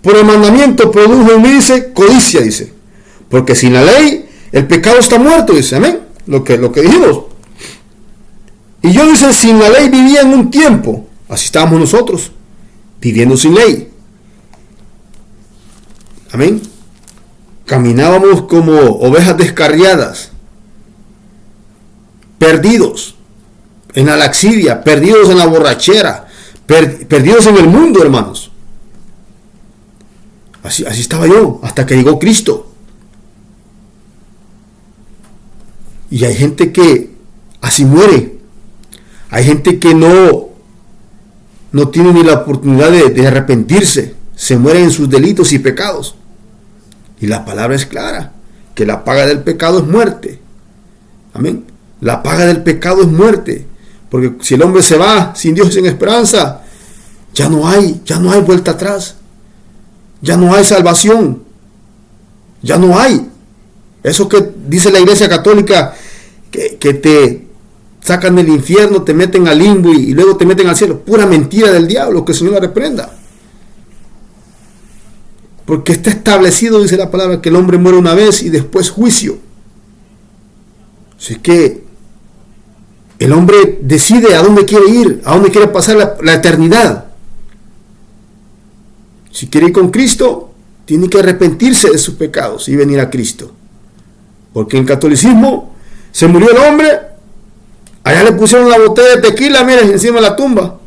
por el mandamiento, produjo en mí, dice, codicia, dice. Porque sin la ley, el pecado está muerto, dice, amén. Lo que dijimos. Y yo, dice, sin la ley vivía en un tiempo. Así estábamos nosotros, viviendo sin ley. Amén. Caminábamos como ovejas descarriadas, perdidos en la laxidia, perdidos en la borrachera, perdidos en el mundo, hermanos. Así estaba yo, hasta que llegó Cristo. Y hay gente que así muere. Hay gente que no tiene ni la oportunidad de arrepentirse. Se mueren en sus delitos y pecados. Y la palabra es clara, que la paga del pecado es muerte. Amén. La paga del pecado es muerte. Porque si el hombre se va sin Dios y sin esperanza, ya no hay vuelta atrás. Ya no hay salvación. Ya no hay. Eso que dice la Iglesia Católica, que te sacan del infierno, te meten al limbo y luego te meten al cielo. Pura mentira del diablo, que el Señor la reprenda. Porque está establecido, dice la palabra, que el hombre muere una vez y después juicio. Así que el hombre decide a dónde quiere ir, a dónde quiere pasar la eternidad. Si quiere ir con Cristo, tiene que arrepentirse de sus pecados y venir a Cristo. Porque en el catolicismo se murió el hombre, allá le pusieron la botella de tequila, miren, encima de la tumba.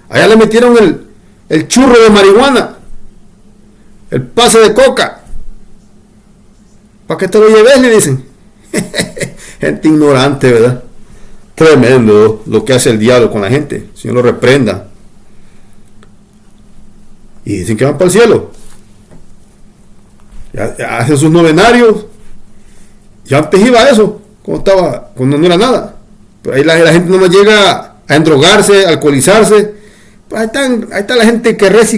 Allá le metieron el churro de marihuana, el pase de coca. ¿Para qué te lo lleves? Le dicen. Gente ignorante, ¿verdad? Tremendo lo que hace el diablo con la gente. El Señor lo reprenda. Y dicen que van para el cielo. Ya hacen sus novenarios. Ya antes iba eso, cuando no era nada. Pero ahí la gente no más llega a endrogarse, a alcoholizarse. Pues ahí está la gente que reza,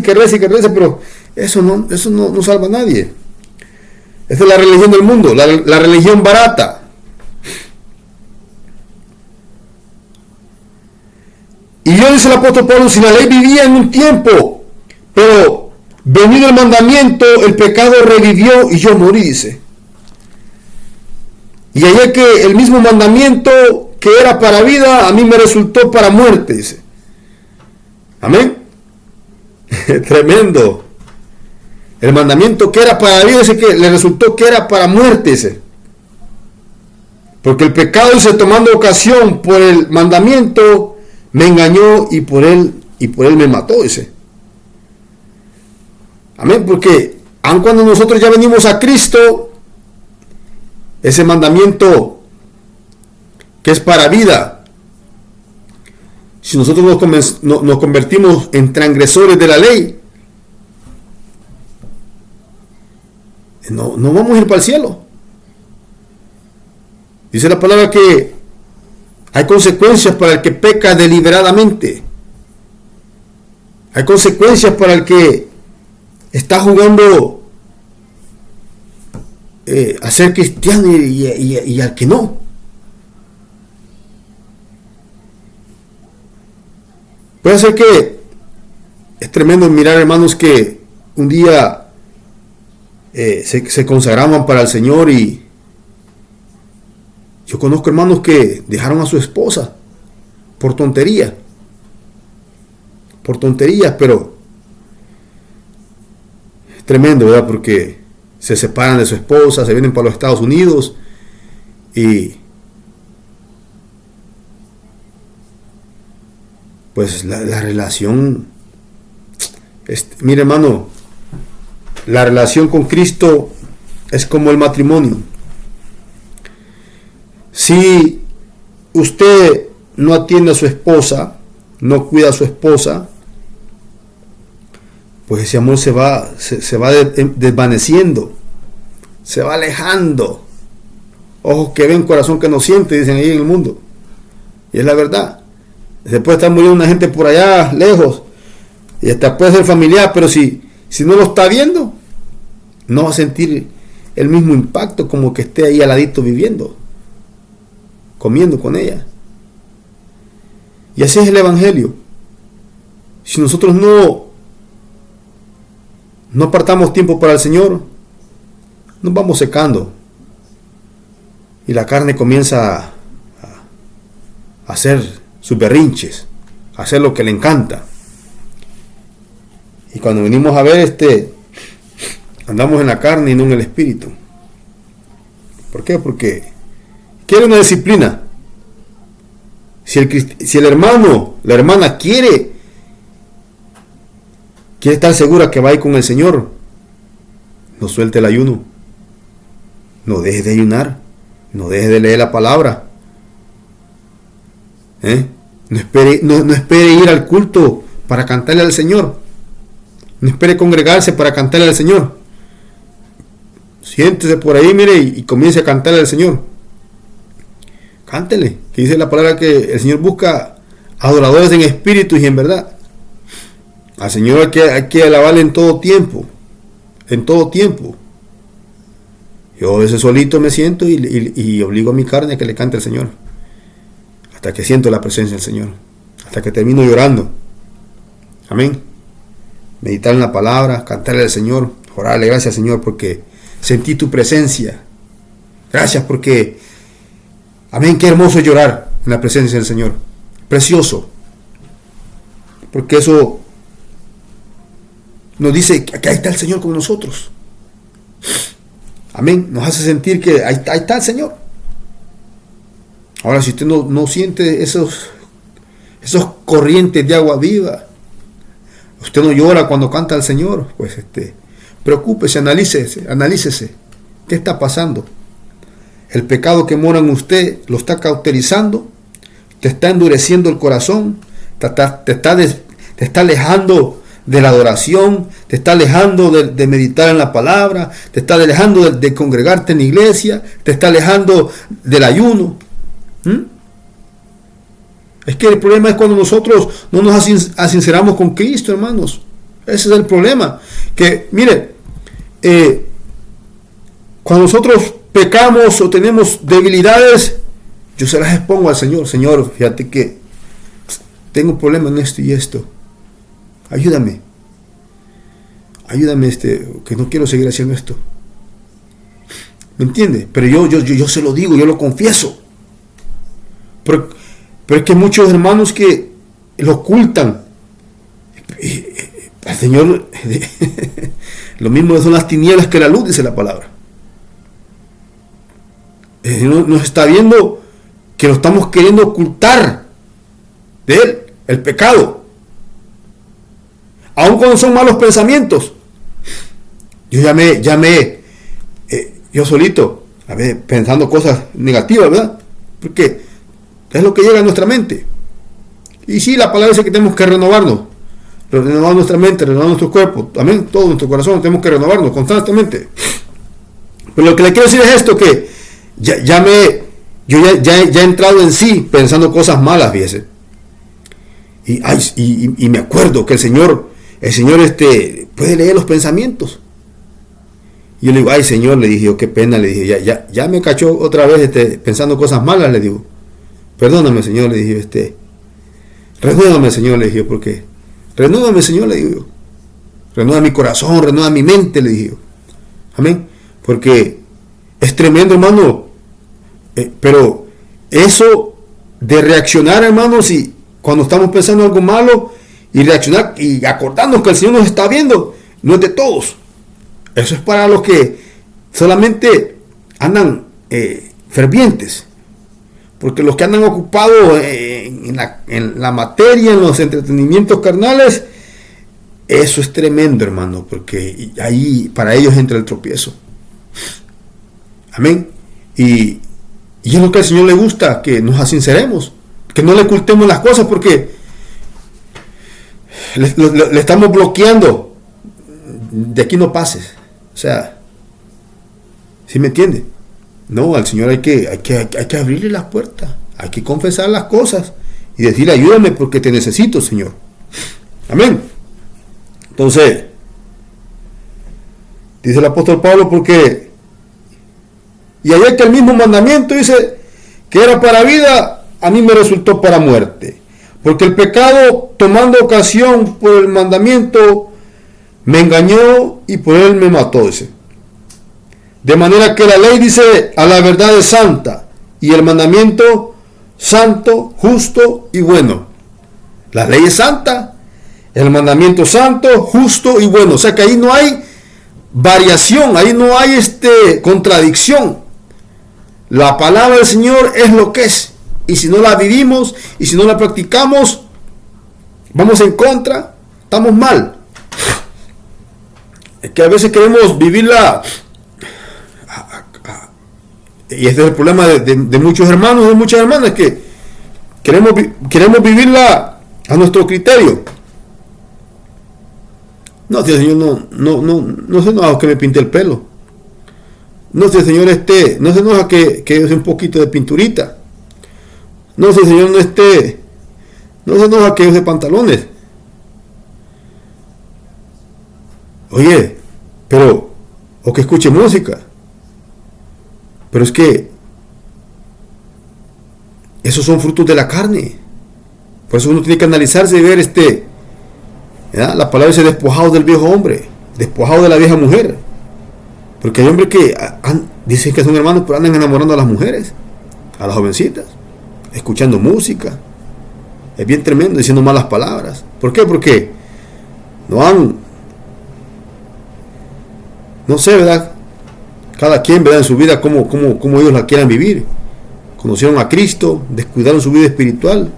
pero eso no salva a nadie. Esa es la religión del mundo, la religión barata. Y yo, dice el apóstol Pablo, si la ley vivía en un tiempo, pero venido el mandamiento, el pecado revivió y yo morí, dice. Y allá que el mismo mandamiento que era para vida, a mí me resultó para muerte, dice. Amén. Tremendo. El mandamiento que era para vida, dice que le resultó que era para muerte, dice. Porque el pecado, dice, tomando ocasión por el mandamiento, me engañó y por él me mató, dice. Amén, porque aun cuando nosotros ya venimos a Cristo, ese mandamiento que es para vida, si nosotros nos convertimos en transgresores de la ley, no vamos a ir para el cielo. Dice la palabra que hay consecuencias para el que peca deliberadamente. Hay consecuencias para el que está jugando a ser cristiano y al que no. Puede ser que es tremendo mirar, hermanos, que un día se consagraban para el Señor, y yo conozco hermanos que dejaron a su esposa por tonterías, pero es tremendo, ¿verdad? Porque se separan de su esposa, se vienen para los Estados Unidos y pues la relación, mire hermano, la relación con Cristo es como el matrimonio. Si usted no atiende a su esposa, no cuida a su esposa, pues ese amor se va desvaneciendo, se va alejando. Ojos que ven, corazón que no siente, dicen ahí en el mundo. Y es la verdad. Se puede estar muriendo una gente por allá, lejos, y hasta puede ser familiar, pero si no lo está viendo, no va a sentir el mismo impacto como que esté ahí al ladito viviendo, comiendo con ella. Y así es el evangelio. Si nosotros no apartamos tiempo para el Señor, nos vamos secando y la carne comienza a hacer sus berrinches, a hacer lo que le encanta. Y cuando venimos a ver, andamos en la carne y no en el espíritu. ¿Por qué? Porque quiere una disciplina. Si el hermano, la hermana quiere ¿Quiere estar segura que va a ir con el Señor? No suelte el ayuno. No deje de ayunar. No deje de leer la palabra. No espere ir al culto para cantarle al Señor. No espere congregarse para cantarle al Señor. Siéntese por ahí, mire, y comience a cantarle al Señor. Cántele, que dice la palabra que el Señor busca adoradores en espíritu y en verdad. Al Señor hay que alabarle en todo tiempo. En todo tiempo. Yo a veces solito me siento y obligo a mi carne a que le cante al Señor. Hasta que siento la presencia del Señor. Hasta que termino llorando. Amén. Meditar en la palabra, cantarle al Señor, orarle, gracias Señor porque sentí tu presencia. Gracias porque, amén, qué hermoso es llorar en la presencia del Señor. Precioso. Porque eso nos dice que ahí está el Señor con nosotros. Amén. Nos hace sentir que ahí está el Señor. Ahora, si usted no siente esos corrientes de agua viva, usted no llora cuando canta al Señor, pues preocúpese, analícese. ¿Qué está pasando? El pecado que mora en usted lo está cauterizando, te está endureciendo el corazón, te está alejando de la adoración, te está alejando de meditar en la palabra, te está alejando de congregarte en la iglesia, te está alejando del ayuno. Es que el problema es cuando nosotros no nos asinceramos con Cristo, hermanos. Ese es el problema. Que, mire, cuando nosotros pecamos o tenemos debilidades, yo se las expongo al Señor. Señor, fíjate que tengo un problema en esto y esto. Ayúdame, que no quiero seguir haciendo esto. ¿Me entiende? Pero yo se lo digo, yo lo confieso. Pero es que muchos hermanos que lo ocultan. El Señor, lo mismo son las tinieblas que la luz, dice la palabra. El Señor nos está viendo que lo estamos queriendo ocultar de Él, el pecado. Aun cuando son malos pensamientos. Yo yo solito, pensando cosas negativas, ¿verdad? Porque es lo que llega a nuestra mente. Y sí, la palabra dice que tenemos que renovar nuestra mente, renovar nuestro cuerpo, también todo nuestro corazón, tenemos que renovarnos constantemente. Pero lo que le quiero decir es esto, que yo ya he entrado en sí pensando cosas malas, fíjese. Y me acuerdo que el Señor puede leer los pensamientos. Y yo le digo, ay Señor, le dije yo, qué pena, le dije, ya me cachó otra vez pensando cosas malas, le digo. Perdóname, Señor, le dije, renuévame, Señor, le dije, porque renuévame, Señor, le digo yo. Renueva mi corazón, renueva mi mente, le dije yo. Amén. Porque es tremendo, hermano. Pero eso de reaccionar, hermanos, y cuando estamos pensando algo malo y reaccionar y acordarnos que el Señor nos está viendo, no es de todos. Eso es para los que solamente andan fervientes. Porque los que andan ocupados en la materia, en los entretenimientos carnales, eso es tremendo, hermano, porque ahí para ellos entra el tropiezo. Amén. Y es lo que al Señor le gusta, que nos sinceremos, que no le ocultemos las cosas, porque le estamos bloqueando. De aquí no pases. O sea, ¿sí me entiende? No, al Señor hay que abrirle las puertas, hay que confesar las cosas y decirle, ayúdame porque te necesito, Señor. Amén. Entonces, dice el apóstol Pablo, porque y allá que el mismo mandamiento dice que era para vida, a mí me resultó para muerte, porque el pecado, tomando ocasión por el mandamiento, me engañó y por él me mató, dice. De manera que la ley dice, a la verdad es santa, y el mandamiento santo, justo y bueno. La ley es santa, el mandamiento santo, justo y bueno. O sea que ahí no hay variación, ahí no hay contradicción. La palabra del Señor es lo que es. Y si no la vivimos, y si no la practicamos, vamos en contra, estamos mal. Es que a veces queremos vivirla, y este es el problema de muchos hermanos, de muchas hermanas, que queremos vivirla a nuestro criterio. No, si el Señor no se enoja que me pinte el pelo. No, si el Señor no se enoja que use un poquito de pinturita. No, si el Señor no se enoja que use pantalones. Oye, o que escuche música. Pero es que esos son frutos de la carne. Por eso uno tiene que analizarse y ver ¿ya? La palabra dice despojado del viejo hombre, despojado de la vieja mujer. Porque hay hombres que dicen que son hermanos, pero andan enamorando a las mujeres, a las jovencitas, escuchando música. Es bien tremendo, diciendo malas palabras. ¿Por qué? Porque no sé, ¿verdad? Cada quien, ¿verdad? En su vida, cómo ellos la quieran vivir. Conocieron a Cristo, descuidaron su vida espiritual.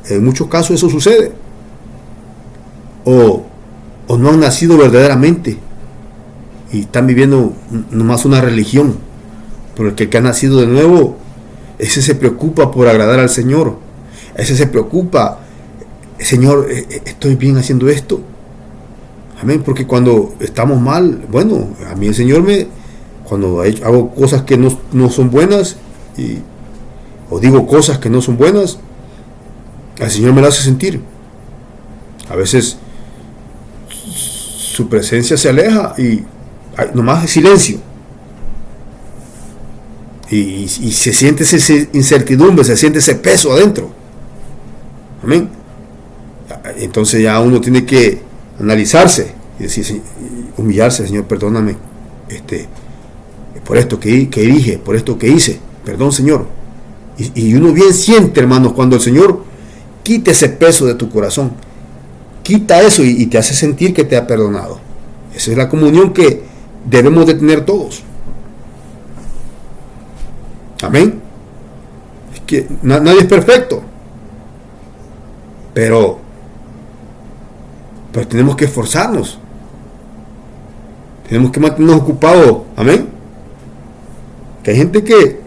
En muchos casos eso sucede. O no han nacido verdaderamente y están viviendo nomás una religión. Pero el que ha nacido de nuevo, ese se preocupa por agradar al Señor. Ese se preocupa, Señor, ¿estoy bien haciendo esto? Amén, porque cuando estamos mal, bueno, a mí el Señor cuando hago cosas que no son buenas, o digo cosas que no son buenas, el Señor me lo hace sentir. A veces su presencia se aleja y nomás es silencio. Y se siente esa incertidumbre, se siente ese peso adentro. Amén. Entonces ya uno tiene que analizarse y decir, humillarse, Señor, perdóname por esto que dije, por esto que hice, perdón, Señor. Y uno bien siente, hermanos, cuando el Señor quita ese peso de tu corazón, quita eso y te hace sentir que te ha perdonado. Esa es la comunión que debemos de tener todos. Amén. Es que nadie es perfecto, pero tenemos que esforzarnos, tenemos que mantenernos ocupados. Amén. Que hay gente que,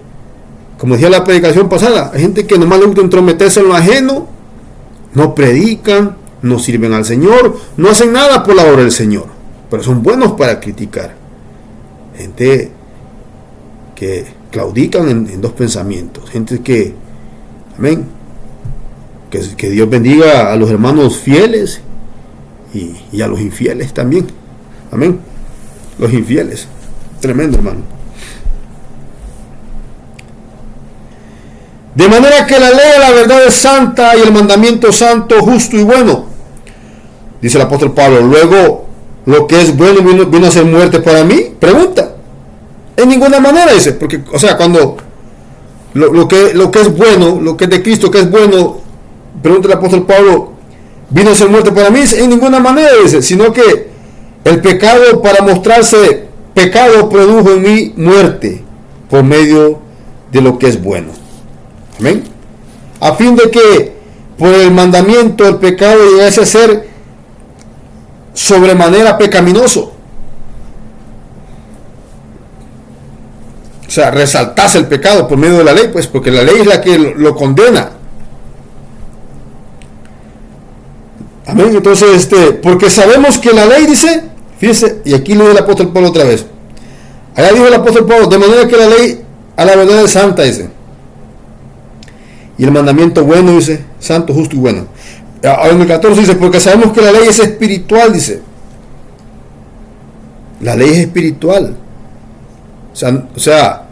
como decía la predicación pasada, hay gente que nomás le gusta entrometerse en lo ajeno, no predican, no sirven al Señor, no hacen nada por la obra del Señor, pero son buenos para criticar. Gente que claudican en dos pensamientos, gente que, amén, que Dios bendiga a los hermanos fieles y a los infieles también, amén, los infieles, tremendo, hermano. De manera que la ley de la verdad es santa y el mandamiento santo, justo y bueno. Dice el apóstol Pablo, luego lo que es bueno vino a ser muerte para mí. Pregunta. En ninguna manera, dice, porque, o sea, cuando lo que es bueno, lo que es de Cristo que es bueno, pregunta el apóstol Pablo, vino a ser muerte para mí. En ninguna manera, dice, sino que el pecado, para mostrarse pecado, produjo en mí muerte por medio de lo que es bueno. Amén. A fin de que por el mandamiento el pecado llegase a ser sobremanera pecaminoso. O sea, resaltase el pecado por medio de la ley, pues, porque la ley es la que lo condena. Amén. Entonces, porque sabemos que la ley dice, fíjese, y aquí lo dice el apóstol Pablo otra vez. Allá dijo el apóstol Pablo, de manera que la ley a la verdad es santa, dice. Y el mandamiento bueno, dice, santo, justo y bueno. Ahora en el 14 dice, porque sabemos que la ley es espiritual, dice. La ley es espiritual. O sea,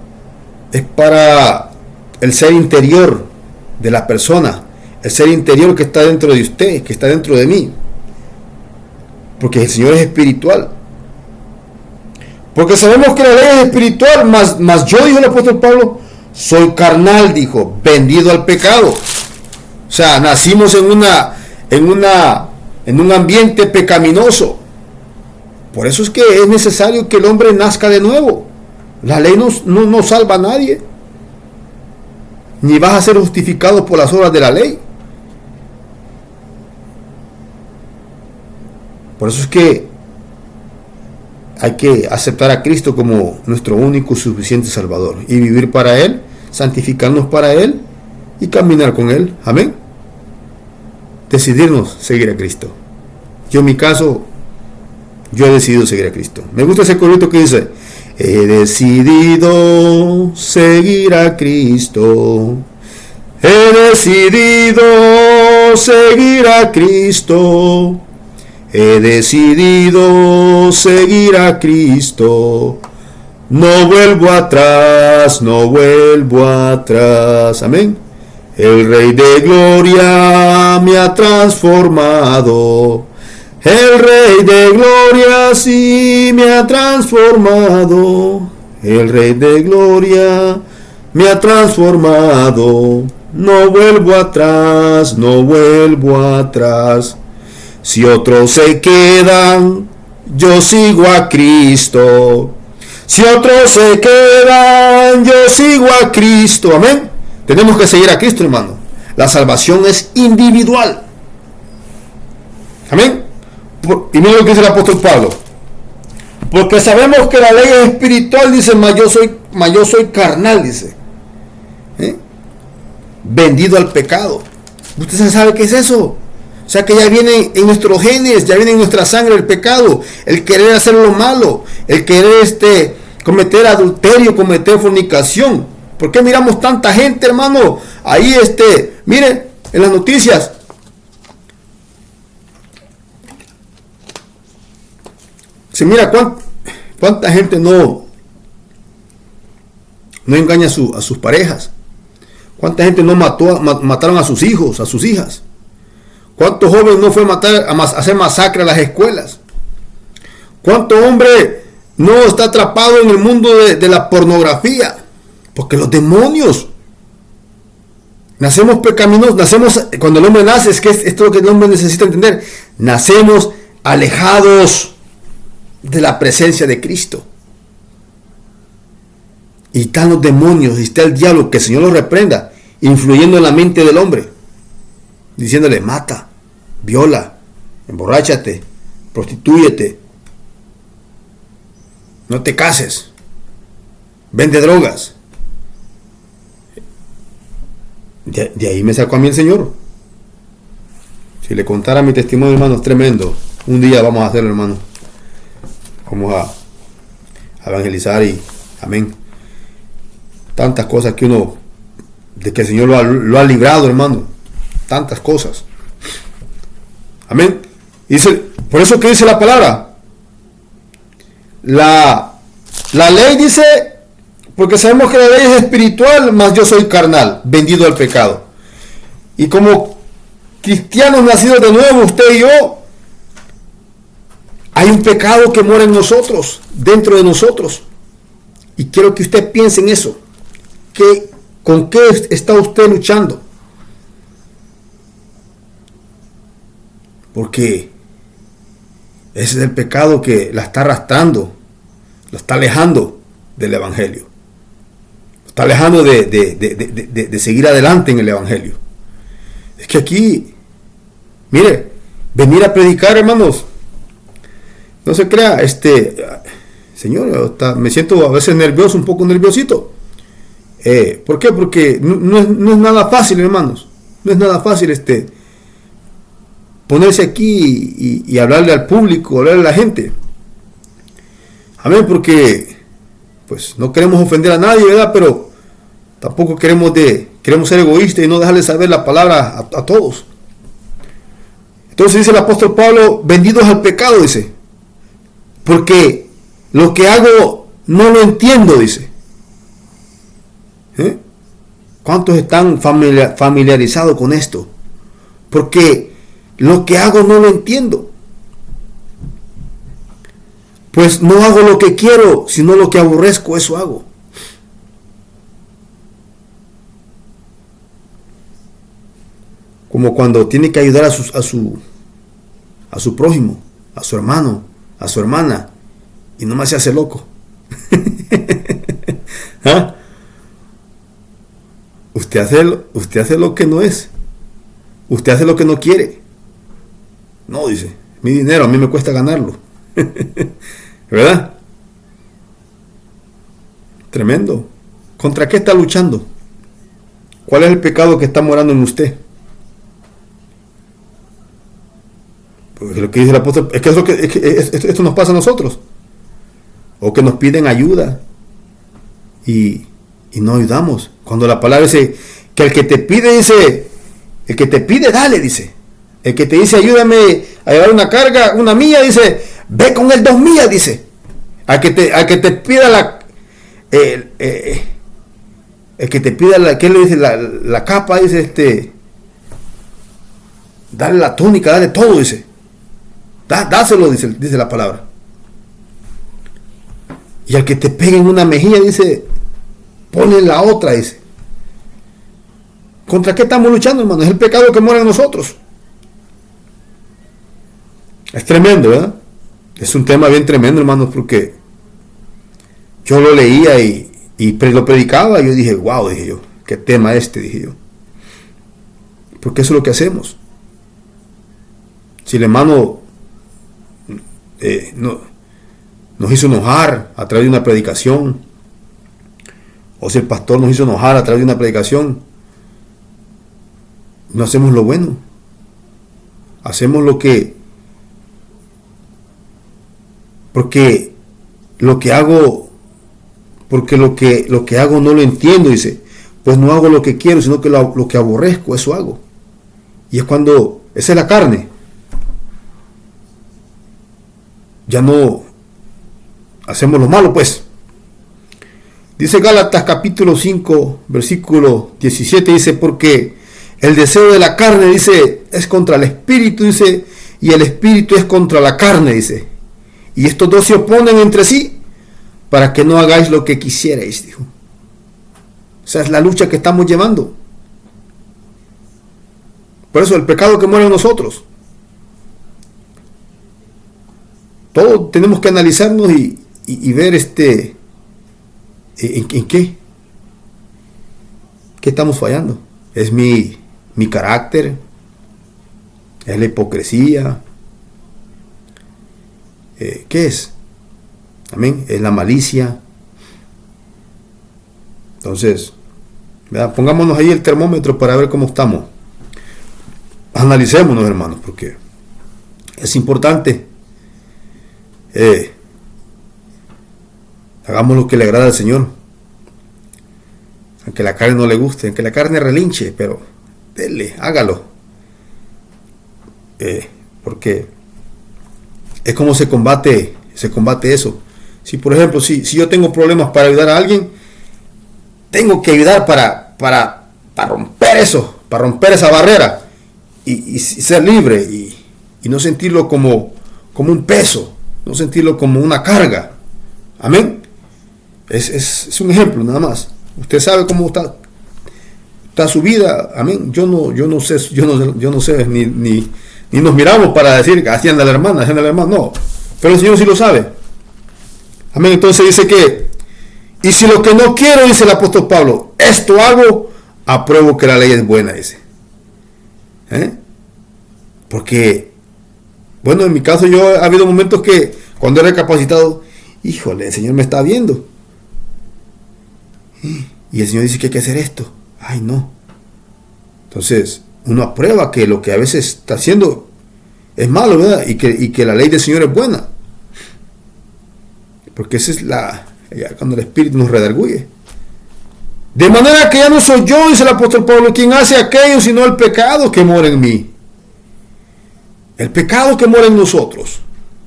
es para el ser interior de la persona, el ser interior que está dentro de usted, que está dentro de mí. Porque el Señor es espiritual. Porque sabemos que la ley es espiritual, mas yo, dijo el apóstol Pablo, soy carnal, dijo, vendido al pecado. O sea, nacimos en un ambiente pecaminoso. Por eso es que es necesario que el hombre nazca de nuevo. La ley no salva a nadie, ni vas a ser justificado por las obras de la ley. Por eso es que hay que aceptar a Cristo como nuestro único y suficiente Salvador y vivir para Él, santificarnos para Él y caminar con Él. Amén. Decidirnos seguir a Cristo. Yo en mi caso, yo he decidido seguir a Cristo. Me gusta ese corito que dice: he decidido seguir a Cristo. He decidido seguir a Cristo. He decidido seguir a Cristo. No vuelvo atrás, no vuelvo atrás. Amén. El Rey de Gloria me ha transformado. El Rey de Gloria sí me ha transformado. El Rey de Gloria me ha transformado. No vuelvo atrás, no vuelvo atrás. Si otros se quedan, yo sigo a Cristo. Si otros se quedan, yo sigo a Cristo. Amén. Tenemos que seguir a Cristo, hermano. La salvación es individual. Amén. Y mira lo que dice el apóstol Pablo. Porque sabemos que la ley es espiritual, dice, mas yo soy carnal, dice. Vendido al pecado. ¿Usted sabe qué es eso? O sea que ya viene en nuestros genes, ya viene en nuestra sangre el pecado, el querer hacer lo malo, el querer cometer adulterio, cometer fornicación. ¿Por qué miramos tanta gente, hermano? Ahí miren, en las noticias. Se mira cuánta gente no engaña a sus parejas. Cuánta gente no mataron a sus hijos, a sus hijas. ¿Cuántos jóvenes no fue a hacer masacre a las escuelas? ¿Cuánto hombre no está atrapado en el mundo de la pornografía? Porque los demonios, nacemos pecaminosos, cuando el hombre nace, es que esto es lo que el hombre necesita entender, nacemos alejados de la presencia de Cristo. Y están los demonios, y está el diablo, que el Señor los reprenda, influyendo en la mente del hombre, diciéndole: mata, viola, emborráchate, prostitúyete, no te cases, vende drogas. De ahí me sacó a mí el Señor. Si le contara mi testimonio, hermano, es tremendo. Un día vamos a hacerlo, hermano. Vamos a evangelizar y amén. Tantas cosas que de que el Señor lo ha librado, hermano. Tantas cosas. Amén. Por eso que dice la palabra. La ley dice, porque sabemos que la ley es espiritual, mas yo soy carnal, vendido al pecado. Y como cristianos nacidos de nuevo, usted y yo, hay un pecado que mora en nosotros, dentro de nosotros. Y quiero que usted piense en eso. ¿Con qué está usted luchando? Porque ese es el pecado que la está arrastrando, lo está alejando del Evangelio. Lo está alejando de seguir adelante en el Evangelio. Es que aquí, mire, venir a predicar, hermanos, no se crea, Señor, me siento a veces nervioso, un poco nerviosito. ¿Por qué? Porque no es nada fácil, hermanos. No es nada fácil ponerse aquí y hablarle al público, hablarle a la gente. Amén, porque pues no queremos ofender a nadie, ¿verdad? Pero tampoco queremos ser egoístas y no dejarle saber la palabra a todos. Entonces dice el apóstol Pablo: vendidos al pecado, dice. Porque lo que hago no lo entiendo, dice. ¿Cuántos están familiarizados con esto? Porque lo que hago no lo entiendo. Pues no hago lo que quiero, sino lo que aborrezco, eso hago. Como cuando tiene que ayudar a su prójimo, a su hermano, a su hermana, y nomás se hace loco. ¿Ah? Usted hace lo que no es. Usted hace lo que no quiere. No, dice, mi dinero a mí me cuesta ganarlo. ¿Verdad? Tremendo. ¿Contra qué está luchando? ¿Cuál es el pecado que está morando en usted? Pues lo que dice el apóstol, es que esto nos pasa a nosotros. O que nos piden ayuda y no ayudamos. Cuando la palabra dice que el que te pide, dice, el que te pide, dale, dice. El que te dice, ayúdame a llevar una carga, una milla, dice, ve con él 2 millas, dice. Al que te pida el que te pida ¿qué le dice? La capa, dice, dale la túnica, dale todo, dice. Dáselo, dice la palabra. Y al que te pegue en una mejilla, dice, ponle la otra, dice. ¿Contra qué estamos luchando, hermano? Es el pecado que mora en nosotros. Es tremendo, ¿verdad? Es un tema bien tremendo, hermanos, porque yo lo leía y lo predicaba, y yo dije, wow, dije yo, qué tema dije yo. Porque eso es lo que hacemos. Si el hermano nos hizo enojar a través de una predicación, o si el pastor nos hizo enojar a través de una predicación, no hacemos lo bueno. Hacemos porque lo que hago no lo entiendo, dice, pues no hago lo que quiero, sino que lo que aborrezco, eso hago. Y es cuando, esa es la carne. Ya no hacemos lo malo, pues. Dice Gálatas capítulo 5, versículo 17, dice, porque el deseo de la carne, dice, es contra el espíritu, dice, y el espíritu es contra la carne, dice. Y estos dos se oponen entre sí para que no hagáis lo que quisierais, dijo. Esa es la lucha que estamos llevando. Por eso el pecado que muere en nosotros. Todos tenemos que analizarnos y ver en qué estamos fallando. Es mi carácter, es la hipocresía, ¿qué es? Amén, es la malicia. Entonces, ¿verdad? Pongámonos ahí el termómetro para ver cómo estamos. Analicémonos, hermanos, porque es importante. Hagamos lo que le agrada al Señor, aunque la carne no le guste, aunque la carne relinche, pero dele, hágalo, porque es como se combate eso. Si por ejemplo, si yo tengo problemas para ayudar a alguien, tengo que ayudar para romper eso, para romper esa barrera y ser libre y no sentirlo como un peso, no sentirlo como una carga. Amén. Es un ejemplo nada más. Usted sabe cómo está su vida. Amén. Yo no sé ni nos miramos para decir que así anda la hermana, no. Pero el Señor sí lo sabe. Amén. Entonces dice que, y si lo que no quiero, dice el apóstol Pablo, esto hago, apruebo que la ley es buena, dice. Porque, bueno, en mi caso ha habido momentos que cuando he recapacitado, híjole, el Señor me está viendo. Y el Señor dice que hay que hacer esto. Ay, no. Entonces, uno aprueba que lo que a veces está haciendo es malo, ¿verdad? Y que la ley del Señor es buena. Porque esa es cuando el Espíritu nos redarguye. De manera que ya no soy yo, dice el apóstol Pablo, quien hace aquello, sino el pecado que mora en mí. El pecado que mora en nosotros.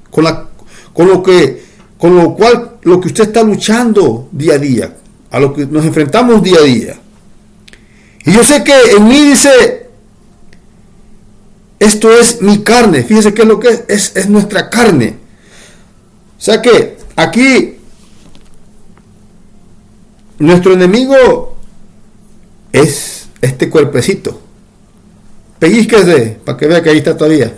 Con lo cual lo que usted está luchando día a día, a lo que nos enfrentamos día a día. Y yo sé que en mí dice, esto es mi carne. Fíjese qué es lo que es nuestra carne. O sea que aquí nuestro enemigo es este cuerpecito. Pellizquese para que vea que ahí está todavía.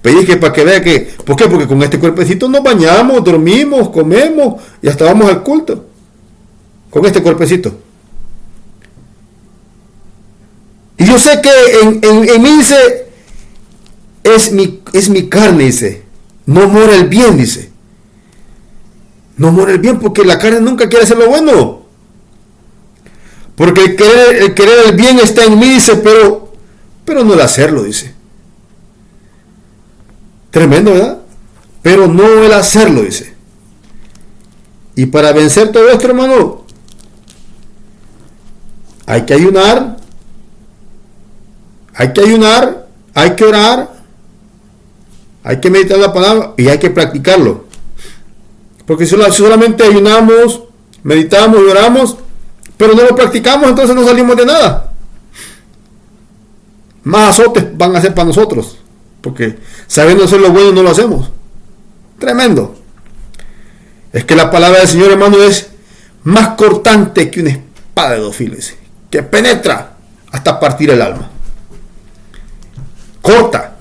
Pellizque para que vea que. ¿Por qué? Porque con este cuerpecito nos bañamos, dormimos, comemos y hasta vamos al culto. Con este cuerpecito. Y yo sé que en mí dice, es mi carne, dice. No mora el bien, dice. no muere el bien, porque la carne nunca quiere hacer lo bueno. Porque el querer el bien está en mí, dice, pero no el hacerlo, dice. Tremendo, ¿verdad? Pero no el hacerlo, dice. Y para vencer todo esto, hermano, hay que ayunar, hay que orar, hay que meditar la palabra y hay que practicarlo. Porque si solamente ayunamos, meditamos y oramos, pero no lo practicamos, entonces no salimos de nada. Más azotes van a ser para nosotros, porque sabiendo hacer lo bueno no lo hacemos. Tremendo. Es que la palabra del Señor, hermano, es más cortante que una espada de 2 filos, que penetra hasta partir el alma. Corta,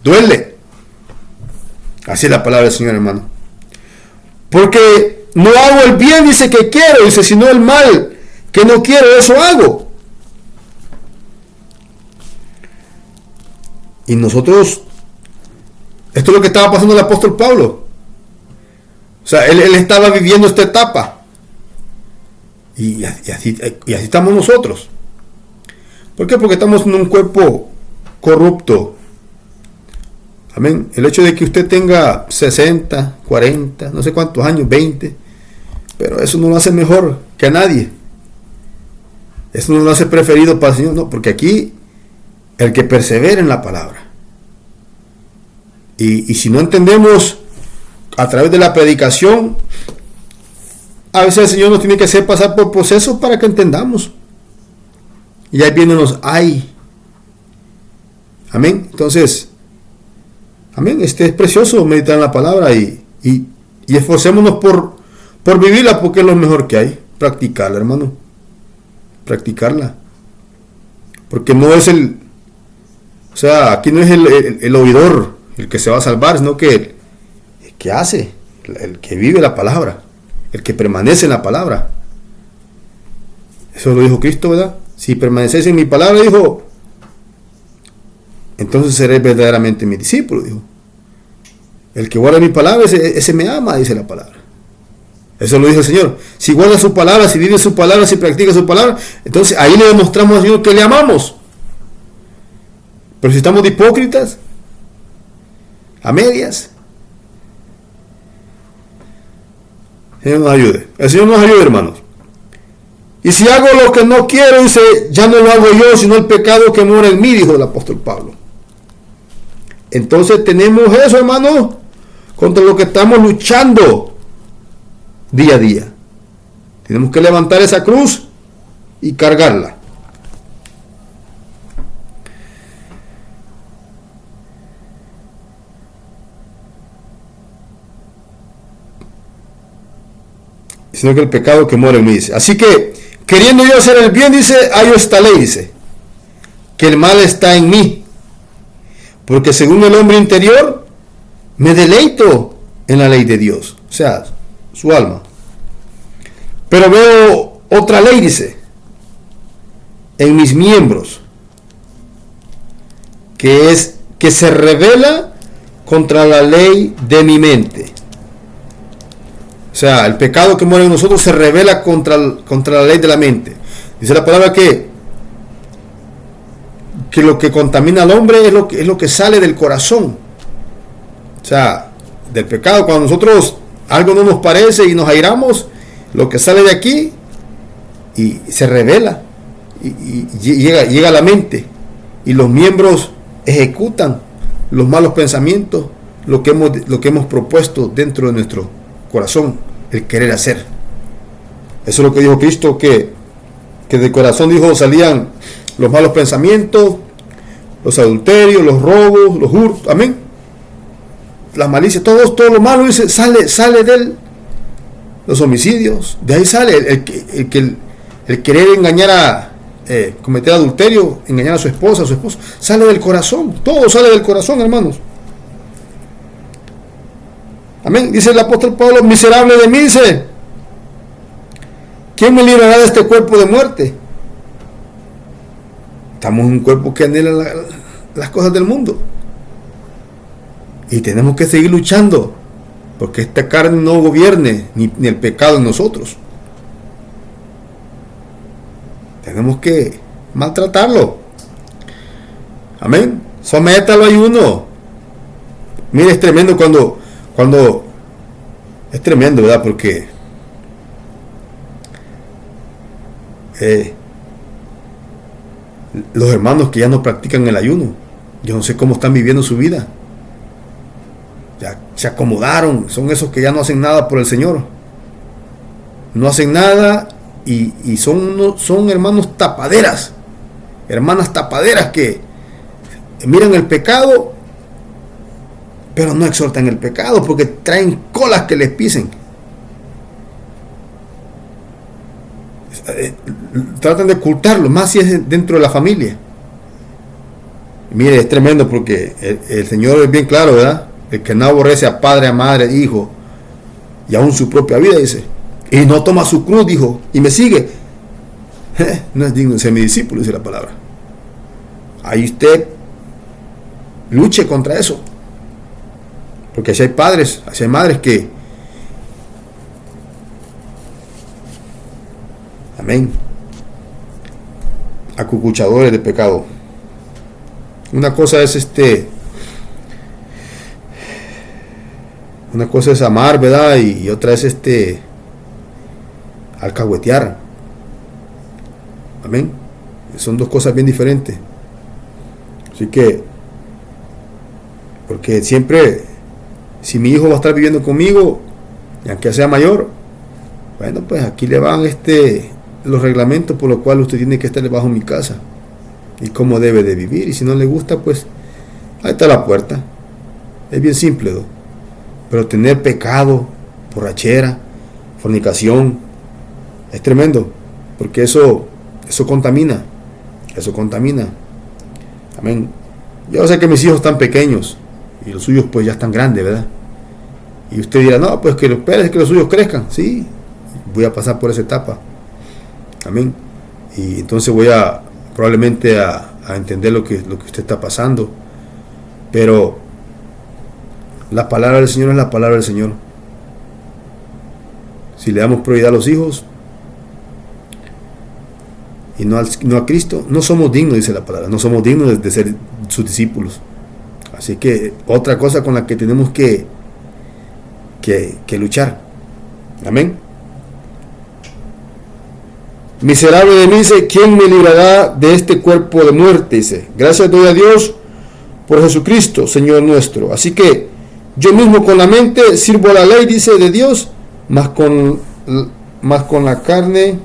duele. Así es la palabra del Señor, hermano. Porque no hago el bien, dice, que quiero, dice, sino el mal que no quiero, eso hago. Y nosotros, esto es lo que estaba pasando el apóstol Pablo. O sea, él estaba viviendo esta etapa. Y así estamos nosotros. ¿Por qué? Porque estamos en un cuerpo corrupto. Amén. El hecho de que usted tenga 60, 40, no sé cuántos años, 20, pero eso no lo hace mejor que a nadie. Eso no lo hace preferido para el Señor, no, porque aquí el que persevera en la palabra. Y si no entendemos a través de la predicación, a veces el Señor nos tiene que hacer pasar por procesos para que entendamos. Y ahí vienen los ay. Amén. Entonces, amén. Es precioso meditar en la palabra y esforcémonos por vivirla, porque es lo mejor que hay. Practicarla, hermano. Practicarla. Porque no es o sea, aquí no es el oidor el que se va a salvar, sino que el que hace, el que vive la palabra, el que permanece en la palabra. Eso lo dijo Cristo, ¿verdad? Si permanecéis en mi palabra, dijo, entonces seréis verdaderamente mi discípulo, dijo. El que guarda mi palabra, ese me ama, dice la palabra. Eso lo dijo el Señor. Si guarda su palabra, si vive su palabra, si practica su palabra, entonces ahí le demostramos al Señor que le amamos. Pero si estamos de hipócritas, a medias, el Señor nos ayude. El Señor nos ayude, hermanos. Y si hago lo que no quiero, dice, ya no lo hago yo, sino el pecado que mora en mí, dijo el apóstol Pablo. Entonces tenemos eso, hermanos, contra lo que estamos luchando día a día. Tenemos que levantar esa cruz y cargarla. Sino que el pecado que mora en mí, dice. Así que, queriendo yo hacer el bien, dice, hallo esta ley, dice, que el mal está en mí. Porque según el hombre interior, me deleito en la ley de Dios. O sea, su alma. Pero veo otra ley, dice, en mis miembros, que se revela contra la ley de mi mente. O sea, el pecado que mora en nosotros se revela contra la ley de la mente. Dice la palabra que lo que contamina al hombre es lo que sale del corazón. O sea, del pecado, cuando nosotros algo no nos parece y nos airamos, lo que sale de aquí y se revela y llega a la mente, y los miembros ejecutan los malos pensamientos, lo que hemos propuesto dentro de nuestro corazón, el querer hacer. Eso es lo que dijo Cristo, que del corazón, dijo, salían los malos pensamientos, los adulterios, los robos, los hurtos, amén, las malicias, todo lo malo, dice, sale de él. Los homicidios, de ahí sale el querer engañar cometer adulterio, engañar a su esposa, a su esposo, sale del corazón, todo sale del corazón, hermanos. Amén. Dice el apóstol Pablo, miserable de mí, dice, ¿quién me librará de este cuerpo de muerte? Estamos en un cuerpo que anhela las cosas del mundo. Y tenemos que seguir luchando porque esta carne no gobierne ni el pecado en nosotros. Tenemos que maltratarlo. Amén. Sométalo al ayuno. Mire, es tremendo cuando es tremendo, ¿verdad? Porque los hermanos que ya no practican el ayuno, yo no sé cómo están viviendo su vida. Ya se acomodaron, son esos que ya no hacen nada por el Señor. No hacen nada y son hermanos tapaderas, hermanas tapaderas que miran el pecado, pero no exhortan el pecado porque traen colas que les pisen. Tratan de ocultarlo, más si es dentro de la familia. Mire, es tremendo porque el Señor es bien claro, ¿verdad? El que no aborrece a padre, a madre, hijo y aún su propia vida, dice, y no toma su cruz, dijo, y me sigue, no es digno de ser mi discípulo, dice la palabra. Ahí usted luche contra eso, porque así hay padres, así hay madres que, amén, acucuchadores de pecado. Una cosa es una cosa es amar, ¿verdad? Y otra es alcahuetear. Amén. Son dos cosas bien diferentes. Así que, porque siempre, si mi hijo va a estar viviendo conmigo, y aunque sea mayor, bueno, pues aquí le van los reglamentos por los cuales usted tiene que estar bajo mi casa y cómo debe de vivir. Y si no le gusta, pues ahí está la puerta. Es bien simple, ¿no? Pero tener pecado, borrachera, fornicación, es tremendo, porque eso contamina. Eso contamina. Amén. Yo sé que mis hijos están pequeños y los suyos pues ya están grandes, ¿verdad? Y usted dirá, no, pues que espere que los suyos crezcan. Sí, voy a pasar por esa etapa. Amén. Y entonces voy a probablemente a entender lo que usted está pasando. Pero la palabra del Señor es la palabra del Señor. Si le damos prioridad a los hijos y no a Cristo, no somos dignos, dice la palabra, no somos dignos de ser sus discípulos. Así que otra cosa con la que tenemos que luchar. Amén. Miserable de mí, dice, ¿quién me librará de este cuerpo de muerte? Dice, gracias doy a Dios por Jesucristo, Señor nuestro. Así que yo mismo con la mente sirvo a la ley, dice, de Dios, más con la carne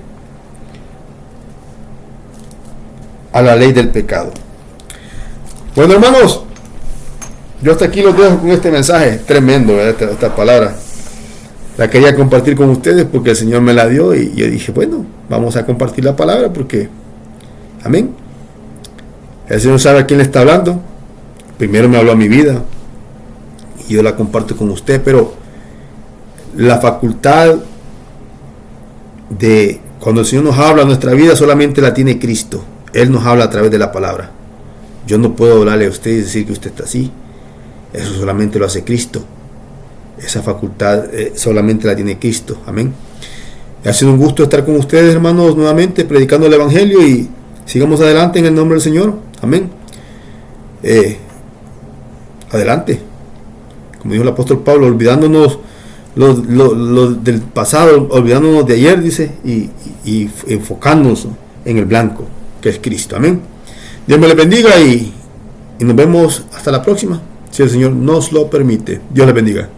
a la ley del pecado. Bueno, hermanos, yo hasta aquí los dejo con este mensaje tremendo, ¿verdad? Esta palabra la quería compartir con ustedes porque el Señor me la dio y yo dije, bueno, vamos a compartir la palabra porque, amén, el Señor sabe a quién le está hablando. Primero me habló a mi vida y yo la comparto con usted, pero la facultad de cuando el Señor nos habla a nuestra vida solamente la tiene Cristo. Él nos habla a través de la palabra. Yo no puedo hablarle a usted y decir que usted está así. Eso solamente lo hace Cristo. Esa facultad solamente la tiene Cristo. Amén. Ha sido un gusto estar con ustedes, hermanos, nuevamente predicando el Evangelio y sigamos adelante en el nombre del Señor. Amén. Adelante. Como dijo el apóstol Pablo, olvidándonos del pasado, olvidándonos de ayer, dice, y enfocándonos en el blanco, que es Cristo. Amén. Dios me les bendiga y nos vemos hasta la próxima, si el Señor nos lo permite. Dios les bendiga.